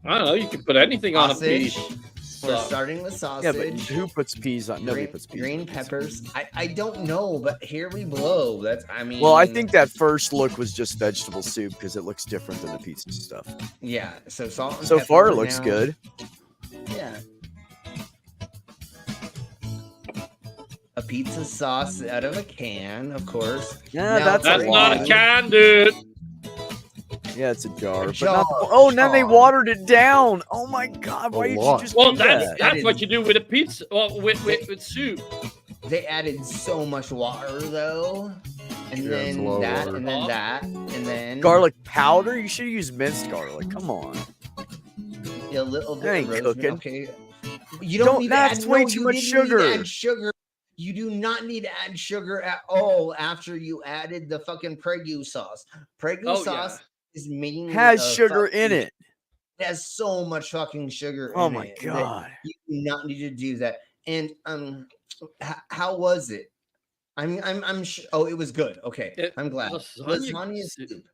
I don't know. You can put anything on a Sausage. piece. We're So- starting with Yeah, sausage. but who puts peas on? Nobody green, puts peas. green on pizza. peppers. I don't know, but here we blow. I mean. Well, I think that first look was just vegetable soup because it looks different than the pizza stuff. Yeah. So salt. And So pepper far, it for looks now. good. Yeah. A pizza sauce out of a can, of course. Yeah, Now, that's That's a not a lot. can, dude. Yeah, it's a jar. jar, But not oh, now they jar. watered it down. Oh my god, why did you lot. just Well, do that's that? that's what you do with a pizza. Well, with soup. They added so much water though, and Yeah, it's a then lot of that, water. and then that, and then Garlic powder? You should have used minced garlic. Come on. a little bit That of ain't rosemary. cooking. Okay, you don't need to That's add, way no, too you much didn't need to sugar. add sugar. You do not need to add sugar at all after you added the fucking Pregu sauce. Pregu Oh, sauce is mainly Has a sugar in fucking- it. It has so much fucking sugar Oh in my it. that God. You do not need to do that. And how was it? I'm sure. Oh, it was good. Okay, I'm glad. Lasagna soup.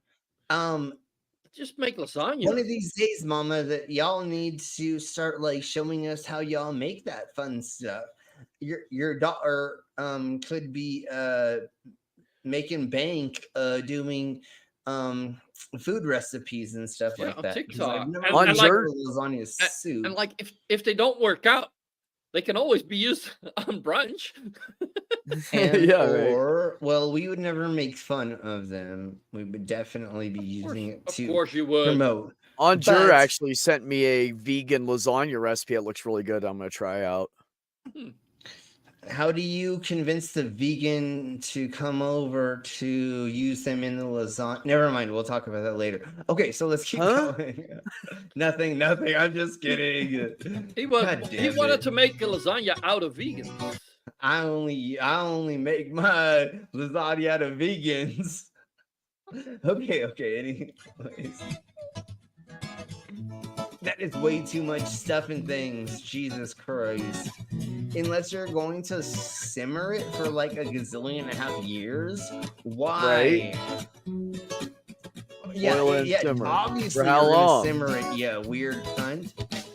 Just make lasagna. One of these days, Mama, that y'all need to start like showing us how y'all make that fun stuff. Your daughter could be making bank doing food recipes and stuff Yeah, like on that. 'cause TikTok. I've never And made like- lasagna soup. And like if they don't work out, they can always be used on brunch. And Yeah, right. or well, we would never make fun of them. We would definitely be using it Of to course you would. promote. Anjur But- actually sent me a vegan lasagna recipe. It looks really good. I'm gonna try out. How do you convince the vegan to come over to use them in the lasagna? Never mind. We'll talk about that later. Okay, so let's keep going. Nothing. I'm just kidding. He God he damn wanted it. to make a lasagna out of vegans. I only make my lasagna out of vegans. Okay. Anyways. That is way too much stuff and things. Jesus Christ. Unless you're going to simmer it for like a gazillion and a half years. Why? Yeah, Boil and yeah. simmer. Obviously, For how you're gonna long? simmer it. Yeah, weird cunt.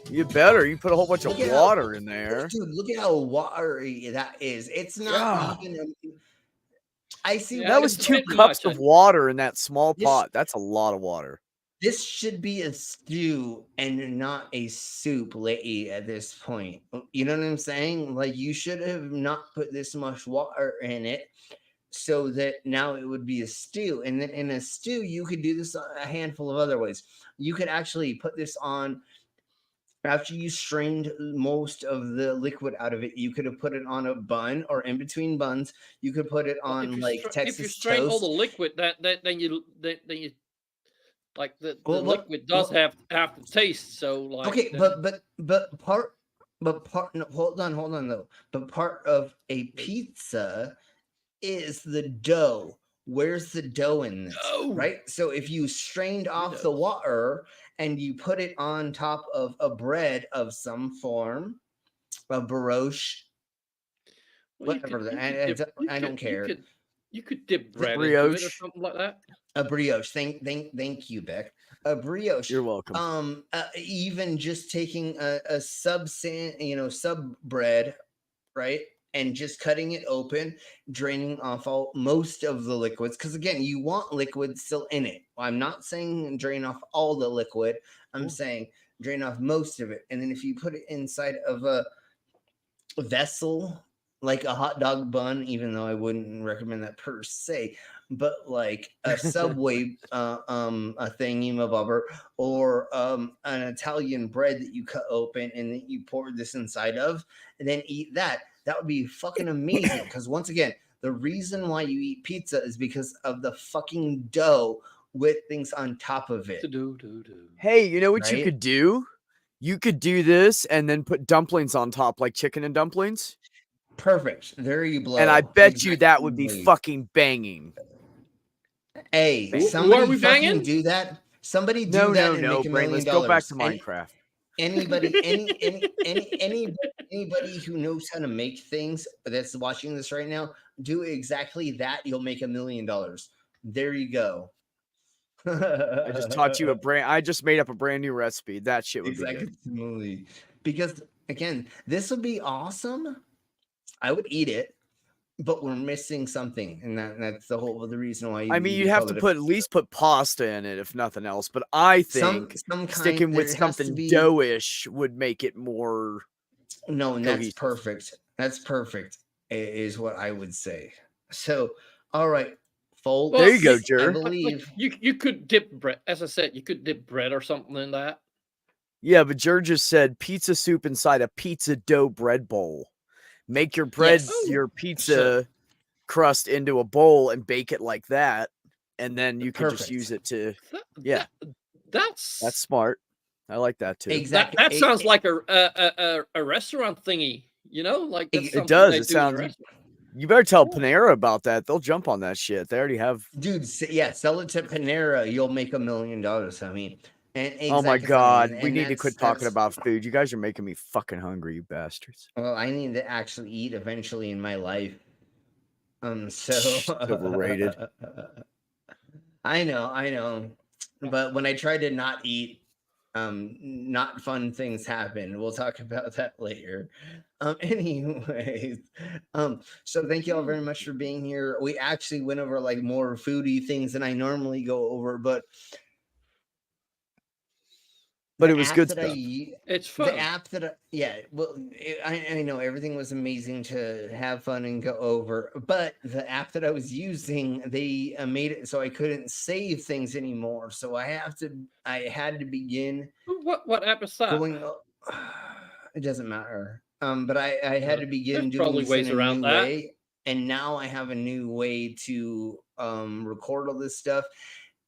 You better. You put a whole bunch of Look at how- water in there. Dude, look at how watery that is. It's not even. I see. Yeah, That was it's a 2 bit cups much. of water in that small This- pot. That's a lot of water. This should be a stew and not a soup, lady, at this point. You know what I'm saying? Like, you should have not put this much water in it so that now it would be a stew. And then in a stew, you could do this a handful of other ways. You could actually put this on, after you strained most of the liquid out of it, you could have put it on a bun or in between buns. You could put it on if like you Texas strain all toast. the liquid, then you like the Well, liquid does have the taste. So like Okay, then- but part But hold on though. But part of a pizza is the dough. Where's the dough in this? Right? So if you strained off the water and you put it on top of a bread of some form, a brioche, whatever. I don't care. You could dip bread into it or Brioche. something like that. A brioche. Thank you, Beck. A brioche. You're welcome. Even just taking a sub bread, right, and just cutting it open, draining off most of the liquids. Because again, you want liquid still in it. I'm not saying drain off all the liquid. I'm saying drain off most of it, and then if you put it inside of a vessel like a hot dog bun, even though I wouldn't recommend that per se, but like a Subway a thingy-mabobber, or an Italian bread that you cut open and then you pour this inside of and then eat that would be fucking amazing. Because once again, the reason why you eat pizza is because of the fucking dough with things on top of it. Hey, you know what you Right? could do? You could do this and then put dumplings on top, like chicken and dumplings. Perfect. There you blow. And I bet you that would be Exactly. fucking banging. Hey, Who are somebody we fucking banging? do that. Somebody do that and make $1 million. Brainless. Go back to Minecraft. Anybody who knows how to make things that's watching this right now, do exactly that. You'll make $1 million. There you go. I just taught you I just made up a brand new recipe. That shit would be good. Exactly. Because again, this would be awesome. I would eat it, but we're missing something, and that's the reason why. I mean, you have to at least put pasta in it, if nothing else. But I think sticking with something doughish would make it more. No, and cohesive. that's perfect. That's perfect, is what I would say. So, all right, folks. Well, there you go, Jer. I believe you could dip bread. As I said, you could dip bread or something in that. Yeah, but Jer just said pizza soup inside a pizza dough bread bowl. Make your bread, your pizza crust into a bowl and bake it like that, and then you can just use it to. That's smart. I like that too. Exactly. That sounds like a restaurant thingy. You know, like that's It does. they It do in a sounds. restaurant. You better tell Panera about that. They'll jump on that shit. They already have. Dude, yeah, sell it to Panera. You'll make $1 million. I mean, and Oh my exactly, god, and we need to that's- quit talking that's- about food. You guys are making me fucking hungry, you bastards. Well, I need to actually eat eventually in my life. So Overrated. I know. But when I try to not eat, not fun things happen. We'll talk about that later. Anyways, so thank you all very much for being here. We actually went over like more foodie things than I normally go over, but it was good stuff. stuff. It's fun. The app that I know everything was amazing to have fun and go over, but the app that I was using, they made it so I couldn't save things anymore. So I had to begin. What app is that? It doesn't matter. But I had to begin There's doing probably this ways in a around new that. way, and now I have a new way to record all this stuff.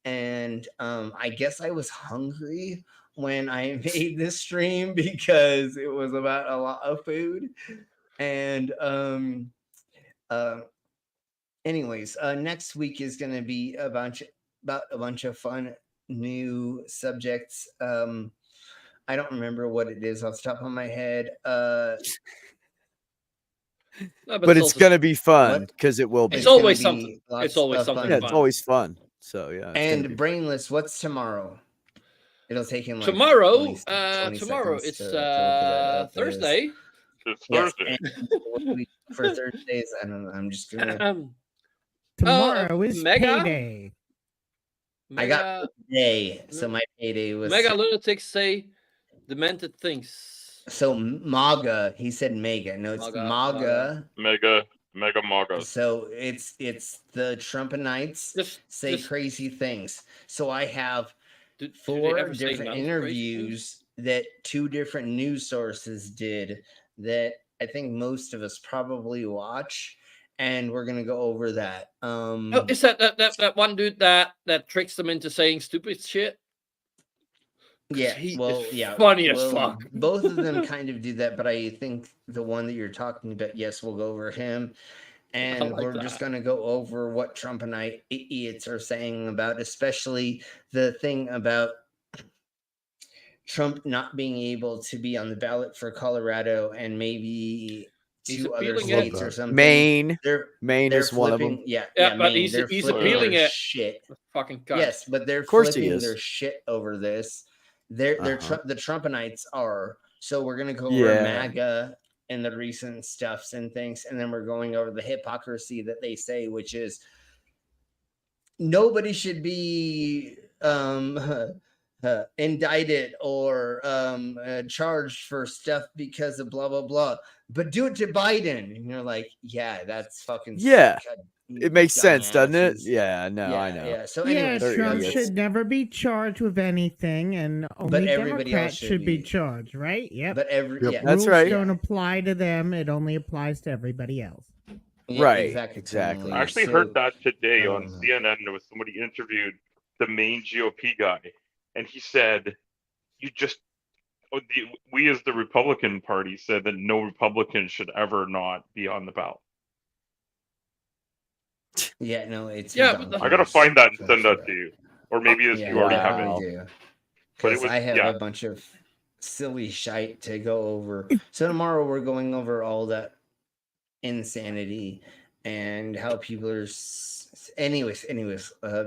And I guess I was hungry when I made this stream because it was about a lot of food. And anyways, next week is going to be about a bunch of fun new subjects. I don't remember what it is off the top of my head. But it's gonna be fun because it will be. It's always something. It's always something. Yeah, fun. it's always fun. So yeah. And Brainless, what's tomorrow? It'll take him like Tomorrow, 20 tomorrow seconds it's to look it up. Thursday. It's Yes, Thursday. and what do we do for Thursdays, I don't know. I'm just gonna. Tomorrow is Mega? payday. I got payday, so my payday was Mega lunatics say demented things. So MAGA, he said mega. No, it's MAGA. Mega Maga. So it's the Trumpanites say crazy things. So I have they 4 ever say different non-crazy interviews that 2 different news sources did that I think most of us probably watch, and we're gonna go over that. Oh, is that one dude that tricks them into saying stupid shit? Yeah, He well, is yeah, funny as well, fuck. both of them kind of do that, but I think the one that you're talking about, yes, we'll go over him, and like we're just that. gonna go over what Trump and idiots are saying about, especially the thing about Trump not being able to be on the ballot for Colorado and maybe He's two other appealing it. states or something. Maine. They're Maine they're is one of them. flipping, yeah, Yeah, but Maine. They're he's flipping appealing their it. shit. Fucking cunt. Yes, but they're Of course he flipping is. their shit over this. They're Uh-huh. the Trumpanites are. So we're gonna go over Yeah. MAGA and the recent stuffs and things, and then we're going over the hypocrisy that they say, which is nobody should be indicted or charged for stuff because of blah blah blah, but do it to Biden, and you're like, yeah, that's fucking Yeah. sick. It makes sense, doesn't it? Dumbasses. Yeah, no, I Yeah, know. yeah. So Yeah, anyways, They're Trump idiots. should never be charged with anything, and only everybody else Democrats should should be be. charged, right? Yep. But That's Rules right. don't apply to them; it only applies to everybody else. Yeah, Right, exactly. exactly. I actually So, heard that today on CNN. There was somebody interviewed the main GOP guy, and he said, we as the Republican Party said that no Republican should ever not be on the ballot. yeah, no, it's Yeah, but I gotta find that and send that to you, or maybe yeah, you already have definitely it. do. But it Because was I have yeah. a bunch of silly shite to go over. So tomorrow we're going over all that insanity and how people are. Anyways,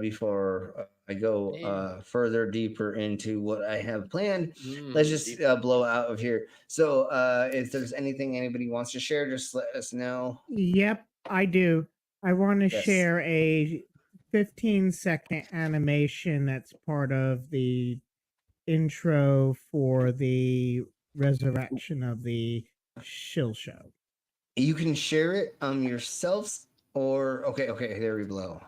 before I go further deeper into what I have planned, let's just blow out of here. So if there's anything anybody wants to share, just let us know. Yep, I do. I want to Yes. share a 15-second animation that's part of the intro for the resurrection of the Shill Show. You can share it yourselves, or okay, there we blow.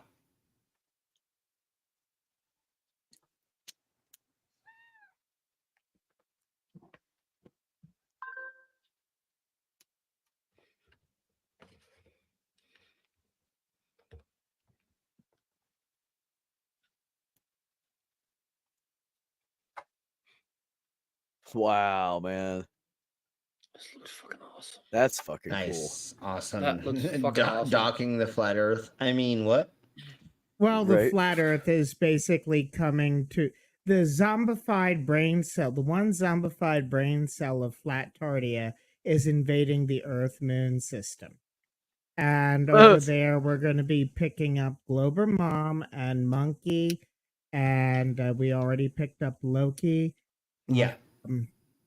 Wow, man. This looks fucking awesome. That's fucking Nice, awesome. That looks fucking awesome. Docking the flat Earth. I mean, what? Well, the Right. flat Earth is basically coming to the zombified brain cell. The one zombified brain cell of Flat Tardia is invading the Earth Moon system. And over there, we're going to be picking up Glober Mom and Monkey. And we already picked up Loki. Yeah.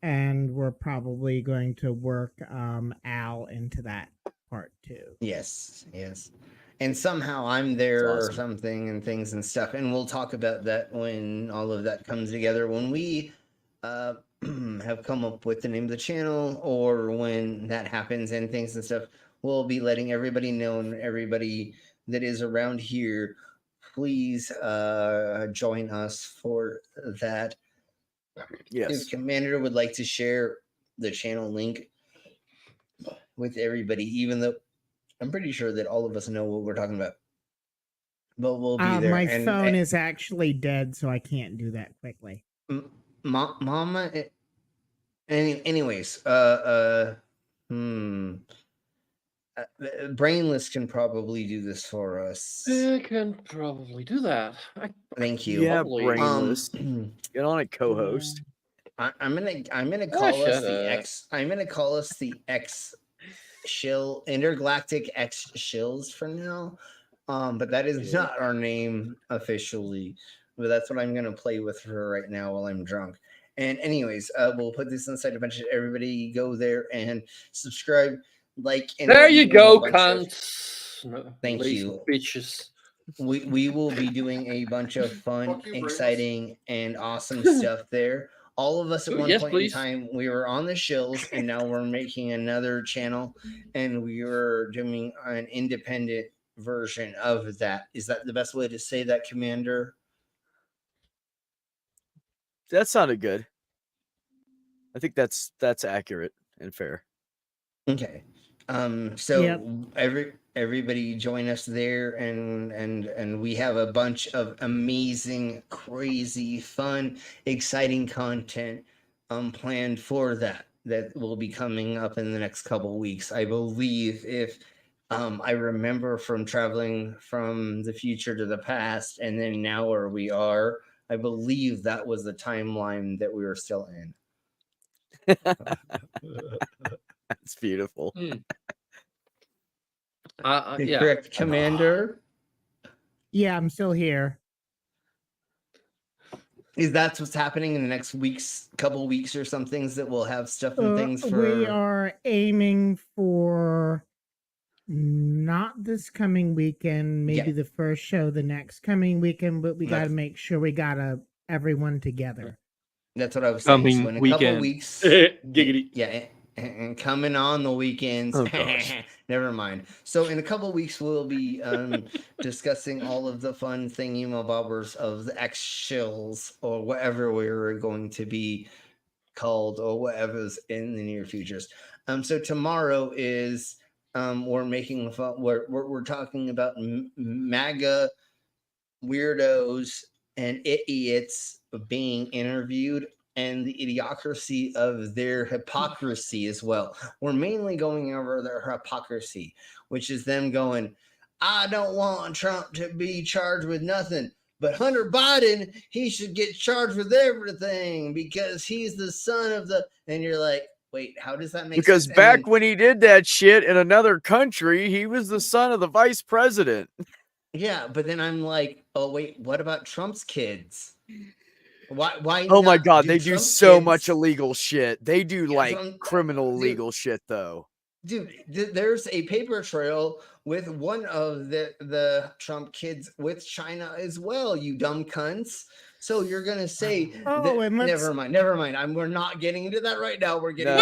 And we're probably going to work Al into that part too. Yes. And somehow I'm there or awesome. something and things and stuff. And we'll talk about that when all of that comes together. When we have come up with the name of the channel, or when that happens and things and stuff, we'll be letting everybody know, and everybody that is around here, please join us for that. Yes. If Commander would like to share the channel link with everybody, even though I'm pretty sure that all of us know what we're talking about, but we'll be there. My and, phone is actually dead, so I can't do that quickly. Mama. Anyways, Brainless can probably do this for us. I can probably do that. Thank you. Yeah, Probably. Brainless. Get on it, co-host. I'm gonna Oh, call us shut the up. X. I'm gonna call us the X Shill Intergalactic X Shills for now. But that is not our name officially. But that's what I'm gonna play with for right now while I'm drunk. And anyways, we'll put this inside a bunch of everybody. Go there and subscribe, like. And There we'll be you doing go, a bunch of- cunts. No, Thank lazy you. bitches. We will be doing a bunch of fun, exciting, and awesome stuff there. All of us at Ooh, one yes, point please. in time, we were on the shills, and now we're making another channel, and we are doing an independent version of that. Is that the best way to say that, Commander? That sounded good. I think that's accurate and fair. Okay. So Yep. everybody join us there, and we have a bunch of amazing, crazy, fun, exciting content planned for that will be coming up in the next couple weeks. I believe, if I remember from traveling from the future to the past and then now where we are, I believe that was the timeline that we were still in. That's beautiful. Yeah. Correct, Commander? Yeah, I'm still here. Is that what's happening in the next couple weeks or some things that we'll have stuff and things for? We are aiming for not this coming weekend, maybe the first show the next coming weekend, but we got to make sure we got everyone together. That's what I was saying. So in a couple weeks, giggity. Yeah, and coming on the weekends. Oh, gosh. Never mind. So in a couple weeks, we'll be discussing all of the fun thingy-mabobbers of the X-Shills or whatever we're going to be called or whatever's in the near futures. So tomorrow is we're making fun. We're talking about MAGA weirdos and idiots being interviewed, and the idiocracy of their hypocrisy as well. We're mainly going over their hypocrisy, which is them going, I don't want Trump to be charged with nothing, but Hunter Biden, he should get charged with everything because he's the son of the... And you're like, wait, how does that make sense? Because back when he did that shit in another country, he was the son of the vice president. Yeah, but then I'm like, oh, wait, what about Trump's kids? Why? Oh my God, do they do Trump's so kids... much illegal shit. They do criminal dude, legal shit though. Dude, there's a paper trail with one of the Trump kids with China as well, you dumb cunts. So you're gonna say, never mind. We're not getting into that right now. We're getting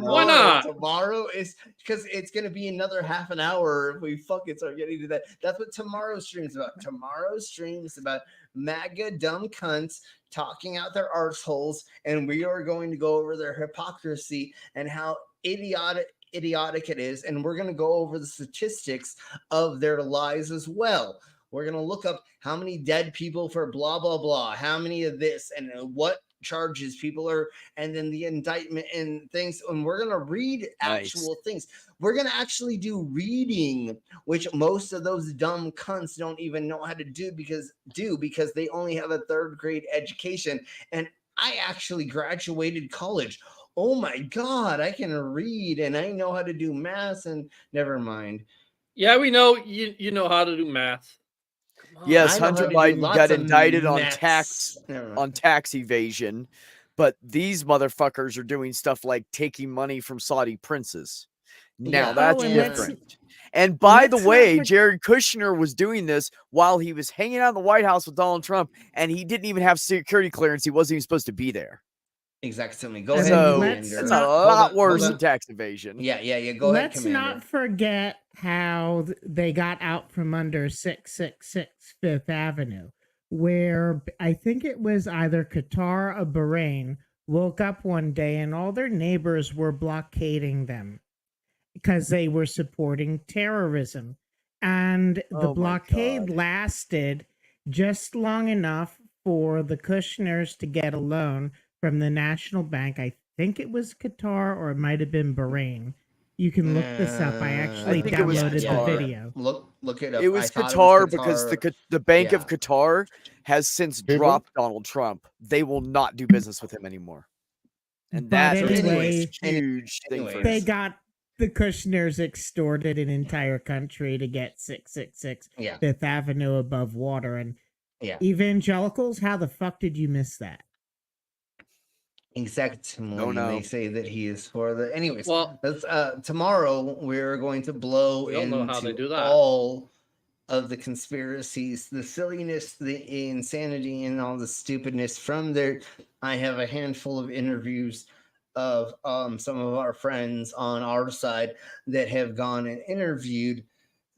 Why not? Tomorrow is because it's gonna be another half an hour if we fucking start getting into that. That's what tomorrow's stream is about. Tomorrow's stream is about MAGA dumb cunts talking out their arseholes, and we are going to go over their hypocrisy and how idiotic it is, and we're going to go over the statistics of their lies as well. We're going to look up how many dead people for blah blah blah, how many of this, and what charges people are, and then the indictment and things, and we're going to read actual things. We're going to actually do reading, which most of those dumb cunts don't even know how to do because they only have a 3rd grade education, and I actually graduated college. Oh my God, I can read and I know how to do math, and never mind. Yeah, we know you know how to do math. Yes, Hunter Biden got indicted on tax evasion, but these motherfuckers are doing stuff like taking money from Saudi princes. Now that's different. And by the way, Jared Kushner was doing this while he was hanging out in the White House with Donald Trump, and he didn't even have security clearance. He wasn't even supposed to be there. Exactly. Go ahead. So it's a lot worse than tax evasion. Yeah. Go ahead, Let's not forget how they got out from under 666 Fifth Avenue, where I think it was either Qatar or Bahrain woke up one day and all their neighbors were blockading them because they were supporting terrorism. And the blockade lasted just long enough for the Kushners to get a loan from the National Bank. I think it was Qatar or it might have been Bahrain. You can look this up. I actually downloaded the video. Look it up. It was Qatar because the Bank of Qatar has since dropped Donald Trump. They will not do business with him anymore. And that's a huge thing for they got the Kushners extorted an entire country to get 666 Fifth Avenue above water. And evangelicals, how the fuck did you miss that? Exactly. They say that he is for the. Anyways, that's tomorrow we're going to blow into all of the conspiracies, the silliness, the insanity, and all the stupidness from there. I have a handful of interviews of some of our friends on our side that have gone and interviewed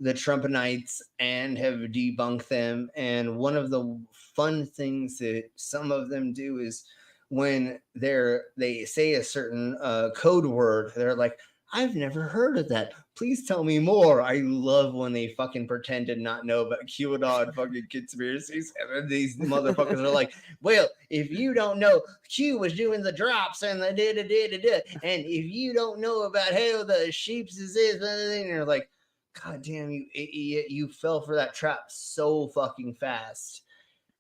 the Trumpanites and have debunked them. And one of the fun things that some of them do is when they say a certain code word, they're like, I've never heard of that. Please tell me more. I love when they fucking pretend to not know about QAnon fucking conspiracies. And then these motherfuckers are like, well, if you don't know, Q was doing the drops and the da-da-da-da-da. And if you don't know about how the sheeps is this, and you're like, God damn, you idiot. You fell for that trap so fucking fast.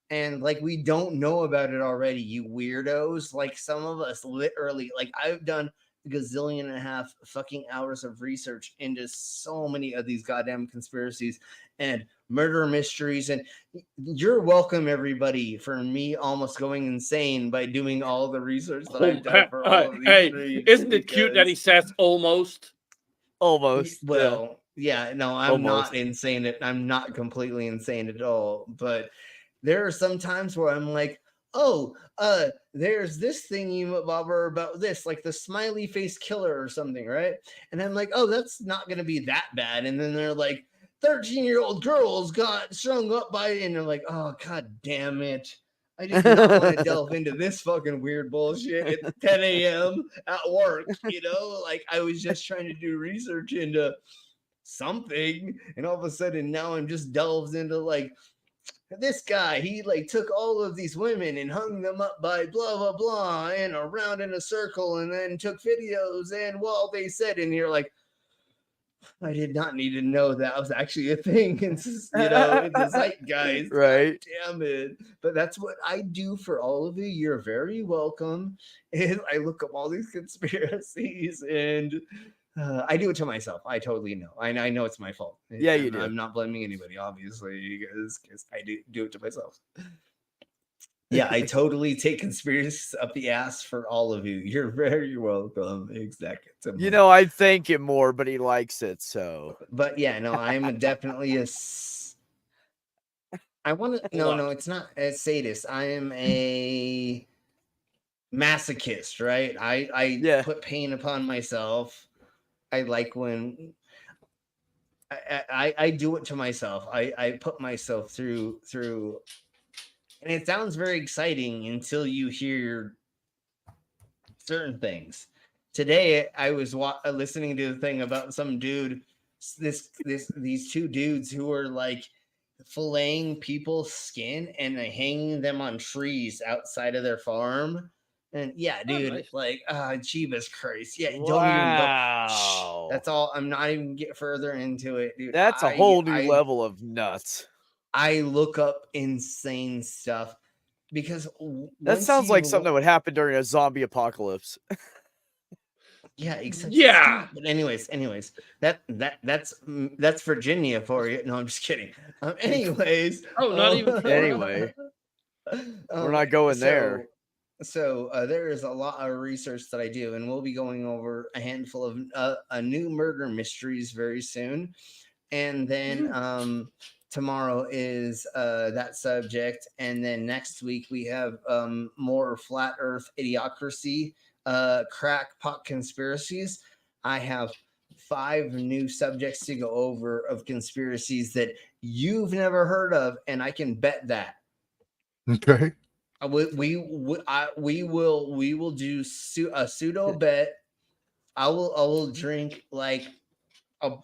And like, we don't know about it already, you weirdos. Like, some of us literally, like, I've done a gazillion and a half fucking hours of research into so many of these goddamn conspiracies and murder mysteries. And you're welcome, everybody, for me almost going insane by doing all the research that I've done for all of these Hey, streams. isn't it cute that he says almost? Almost. Well, yeah, no, I'm Almost. not insane. I'm not completely insane at all. But there are some times where I'm like, oh, there's this thingy bobber about this, like the smiley face killer or something, right? And I'm like, oh, that's not gonna be that bad. And then they're like, 13-year-old girls got strung up by it, and they're like, oh, god damn it. I did not want to delve into this fucking weird bullshit at 10 a.m. at work, you know? Like, I was just trying to do research into something, and all of a sudden now I'm just delved into like, this guy, he like took all of these women and hung them up by blah blah blah and around in a circle, and then took videos, and well, they said, and you're like, I did not need to know that was actually a thing. It's just, you know, in the zeitgeist. Right. God damn it. But that's what I do for all of you. You're very welcome. And I look up all these conspiracies, and I do it to myself. I totally know. I know it's my fault. Yeah, you do. I'm not blaming anybody, obviously, because I do it to myself. Yeah, I totally take conspiracies up the ass for all of you. You're very welcome. Exactly. You know, I'd thank him more, but he likes it, so. But yeah, no, I'm definitely a. I want to. No, it's not a sadist. I am a masochist, right? I put pain upon myself. I like when I do it to myself. I put myself through, and it sounds very exciting until you hear certain things. Today, I was listening to a thing about some dude. These two dudes who are like filleting people's skin and hanging them on trees outside of their farm. And yeah, dude, nice. like, Jeebus Christ. Yeah, don't Wow. even go. That's all. I'm not even get further into it, dude. That's a whole new level of nuts. I look up insane stuff because that sounds like something that would happen during a zombie apocalypse. Yeah, exactly. Yeah. But anyways, that's Virginia for you. No, I'm just kidding. Anyways. Oh, not even. Anyway, we're not going there. So there is a lot of research that I do, and we'll be going over a handful of new murder mysteries very soon. And then tomorrow is that subject, and then next week we have more flat Earth idiocracy, crackpot conspiracies. I have 5 new subjects to go over of conspiracies that you've never heard of, and I can bet that. Okay. We will do a pseudo bet. I will drink like a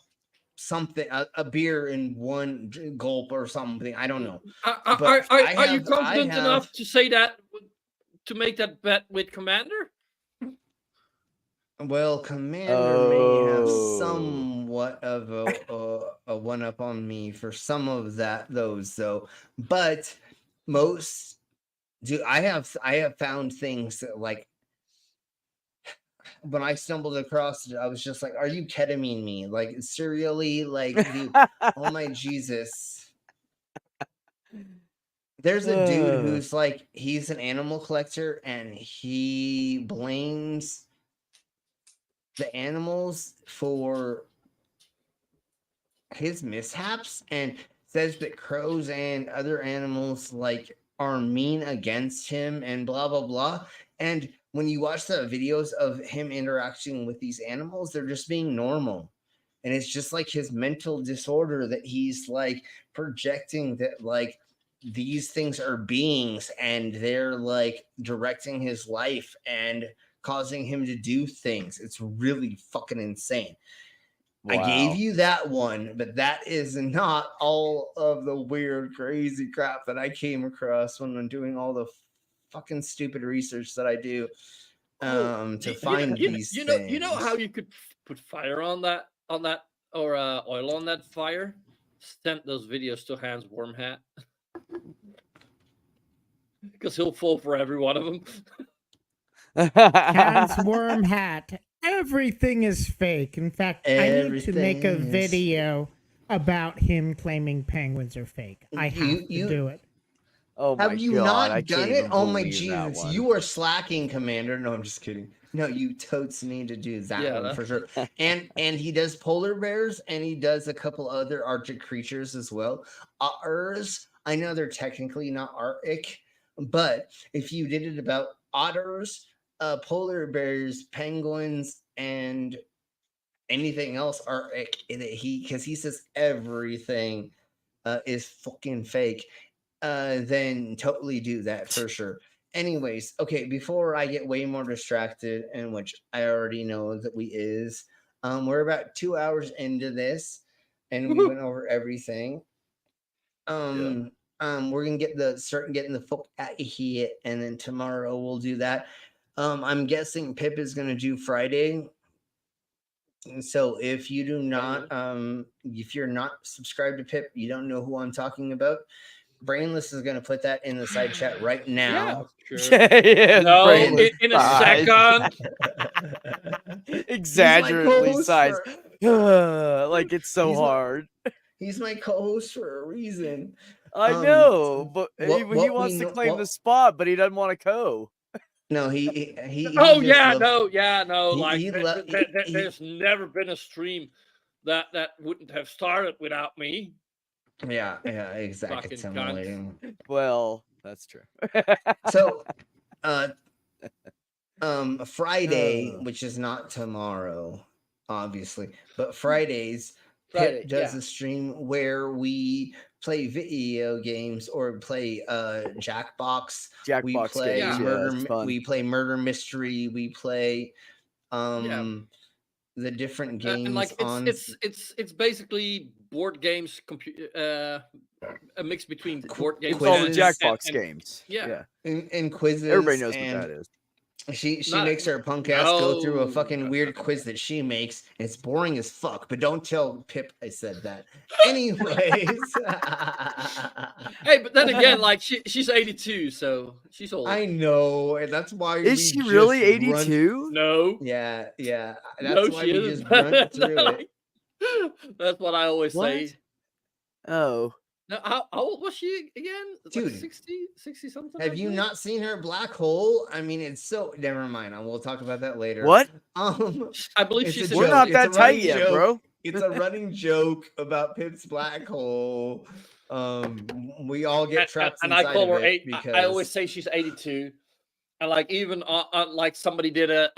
beer in one gulp or something. I don't know. Are you confident enough to say that, to make that bet with Commander? Well, Commander may have somewhat of a one up on me for some of those though, but most. Dude, I have found things that, like, when I stumbled across it, I was just like, are you ketamine me? Like, serially? Like, dude, oh my Jesus. There's a dude who's like, he's an animal collector, and he blames the animals for his mishaps and says that crows and other animals, like, are mean against him and blah blah blah. And when you watch the videos of him interacting with these animals, they're just being normal, and it's just like his mental disorder that he's like projecting that like these things are beings and they're like directing his life and causing him to do things. It's really fucking insane. I gave Wow. you that one, but that is not all of the weird, crazy crap that I came across when I'm doing all the fucking stupid research that I do to find these things. You know how you could put fire on that or oil on that fire? Send those videos to Hans Wormhat. Because he'll fall for every one of them. Hans Worm Hat. Everything is fake. In fact, I need to make a Everything is video about him claiming penguins are fake. I have to do it. Oh my Have you god! I not done can't it? even Oh my believe that Jesus, one. you are slacking, Commander. No, I'm just kidding. No, you totes need to do that Yeah, one for sure. And he does polar bears, and he does a couple other Arctic creatures as well. Otters, I know they're technically not Arctic, but if you did it about otters, polar bears, penguins, and anything else Arctic, because he says everything is fucking fake, then totally do that for sure. Anyways, okay, before I get way more distracted, and which I already know that we is, we're about 2 hours into this, and we went over everything. We're gonna start getting the fuck out of here, and then tomorrow we'll do that. I'm guessing Pip is gonna do Friday. So if you do not, if you're not subscribed to Pip, you don't know who I'm talking about. Brainless is going to put that in the side chat right now. Yeah, No, Brainless in a size. second. Exaggeratedly co-host sized. Like it's so he's my- hard. He's my co-host for a reason. I know, but he what wants we to know- claim what- the spot, but he doesn't want to co. No, he Oh just yeah, loves- no. he- Like he lo- he- there's never been a stream that wouldn't have started without me. Yeah, exactly. Fucking cunt. Well, that's true. So, Friday, which is not tomorrow, obviously, but Fridays, Friday, Pip does yeah. a stream where we play video games or play Jackbox. We Jackbox play games, yeah, murder. it's fun. We play murder mystery. We play the different games And like on. it's basically board games, a mix between board games. It's all the and- Jackbox and- games. Yeah. And quizzes. Everybody knows and what that is. She Not- makes her punk ass go through a No. fucking weird quiz that she makes. It's boring as fuck, but don't tell Pip I said that. Anyways. Hey, but then again, like she's 82, so she's old. I know, and that's why Is we she just really run- 82? No. Yeah. That's No, why she we isn't. just run through it. That's what I always say. Oh. No, how old was she again? Dude. Like 60 something? Have you not seen her black hole? I mean, it's so never mind. We'll talk about that later. What? I believe it's she's a a We're joke. not It's that a tight running yet, joke. bro. It's a running joke about Pip's black hole. We all get trapped and inside I call of her it 8. because I always say she's 82. And like even like somebody did a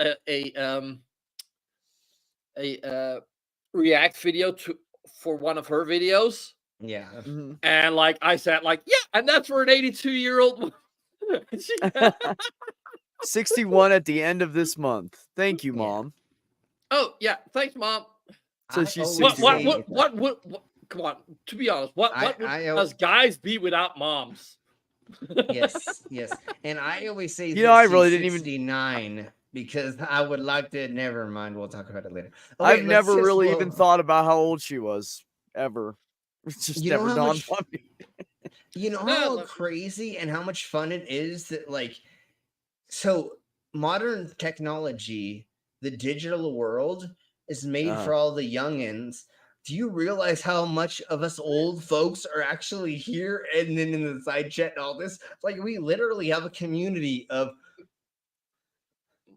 react video for one of her videos. yeah. And like I said, like, yeah, and that's for an 82-year-old. 61 at the end of this month. Thank you, Mom. Oh yeah, thanks, Mom. So she's What 61. come on, to be honest, what would I- us guys be without moms? yes. And I always say, You know, I really didn't even- 69 because I would like to. Never mind. We'll talk about it later. I've let's never just really look- even thought about how old she was ever. It's just You know never how dawned much- on me. You know how crazy and how much fun it is that, like, so modern technology, the digital world is made for all the youngins. Do you realize how much of us old folks are actually here and then in the side chat and all this? Like, we literally have a community of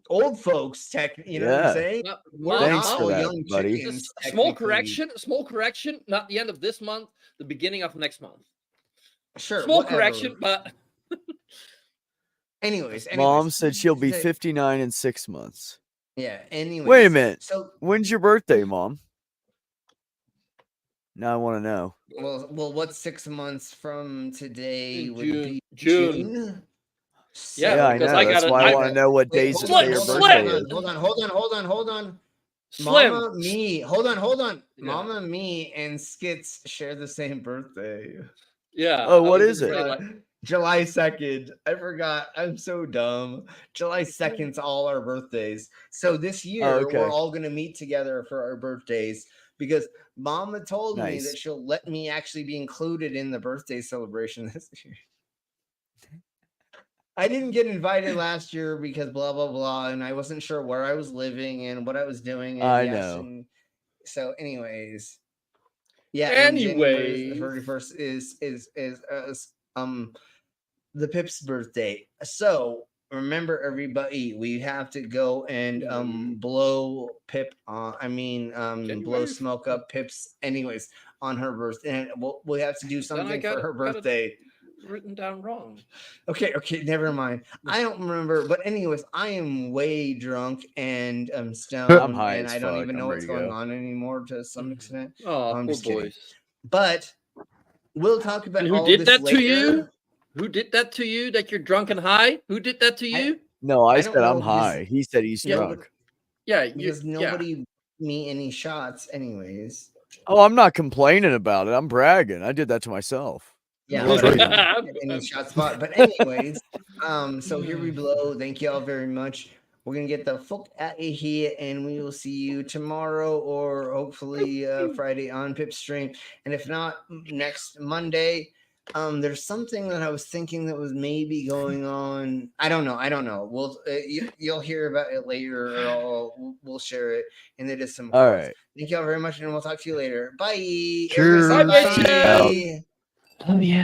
old folks, you know what Yeah. I'm saying? We're Thanks not for all that, young buddy. chickens, Small technically. correction. Not the end of this month, the beginning of next month. Sure. Small whatever. correction, but Anyways, Mom said she'll be so- 59 in 6 months. Yeah. Anyways. Wait a minute. So, When's your birthday, Mom? Now I want to know. well, what's 6 months from today? Would June. be June. Yeah, I know. because I That's got why I want to know what days Hold the day your birthday is. Hold on. Slim. Mama, me. Hold on. Yeah. Mama, me, and Skits share the same birthday. Yeah. Oh, what is it? July 2nd. I forgot. I'm so dumb. July 2nd's all our birthdays. So this year okay. we're all gonna meet together for our birthdays because Mama told me Nice. that she'll let me actually be included in the birthday celebration this year. I didn't get invited last year because blah blah blah, and I wasn't sure where I was living and what I was doing. And I yes, know. and so, anyways, yeah. And January 31st is the Pip's birthday. So remember, everybody, we have to go and blow Pip. Blow smoke up Pip's. Anyways, on her birthday, and we have to do something for her birthday. Written down wrong. Okay, never mind. I don't remember, but anyways, I am way drunk and stoned, I'm high and as I don't fuck. even know I'm what's ready to going go. on anymore to some extent. Oh, I'm poor just kidding. boys. But we'll talk about And who all did this that later. to you? Who did that to you? That you're drunk and high? Who did that to you? No, I don't said I'm know because- high. He said he's Yeah, drunk. Yeah, because nobody gave me any shots, anyways. Oh, I'm not complaining about it. I'm bragging. I did that to myself. Yeah, That's but right. I didn't get any shot spot. But anyways, so here we blow. Thank you all very much. We're gonna get the fuck out of here, and we will see you tomorrow or hopefully Friday on Pip stream. And if not, next Monday. There's something that I was thinking that was maybe going on. I don't know. We'll you'll hear about it later, or we'll share it. And it is some. All calls. right. Thank you all very much, and we'll talk to you later. Bye. Cheers. Everybody say bye. Oh yeah.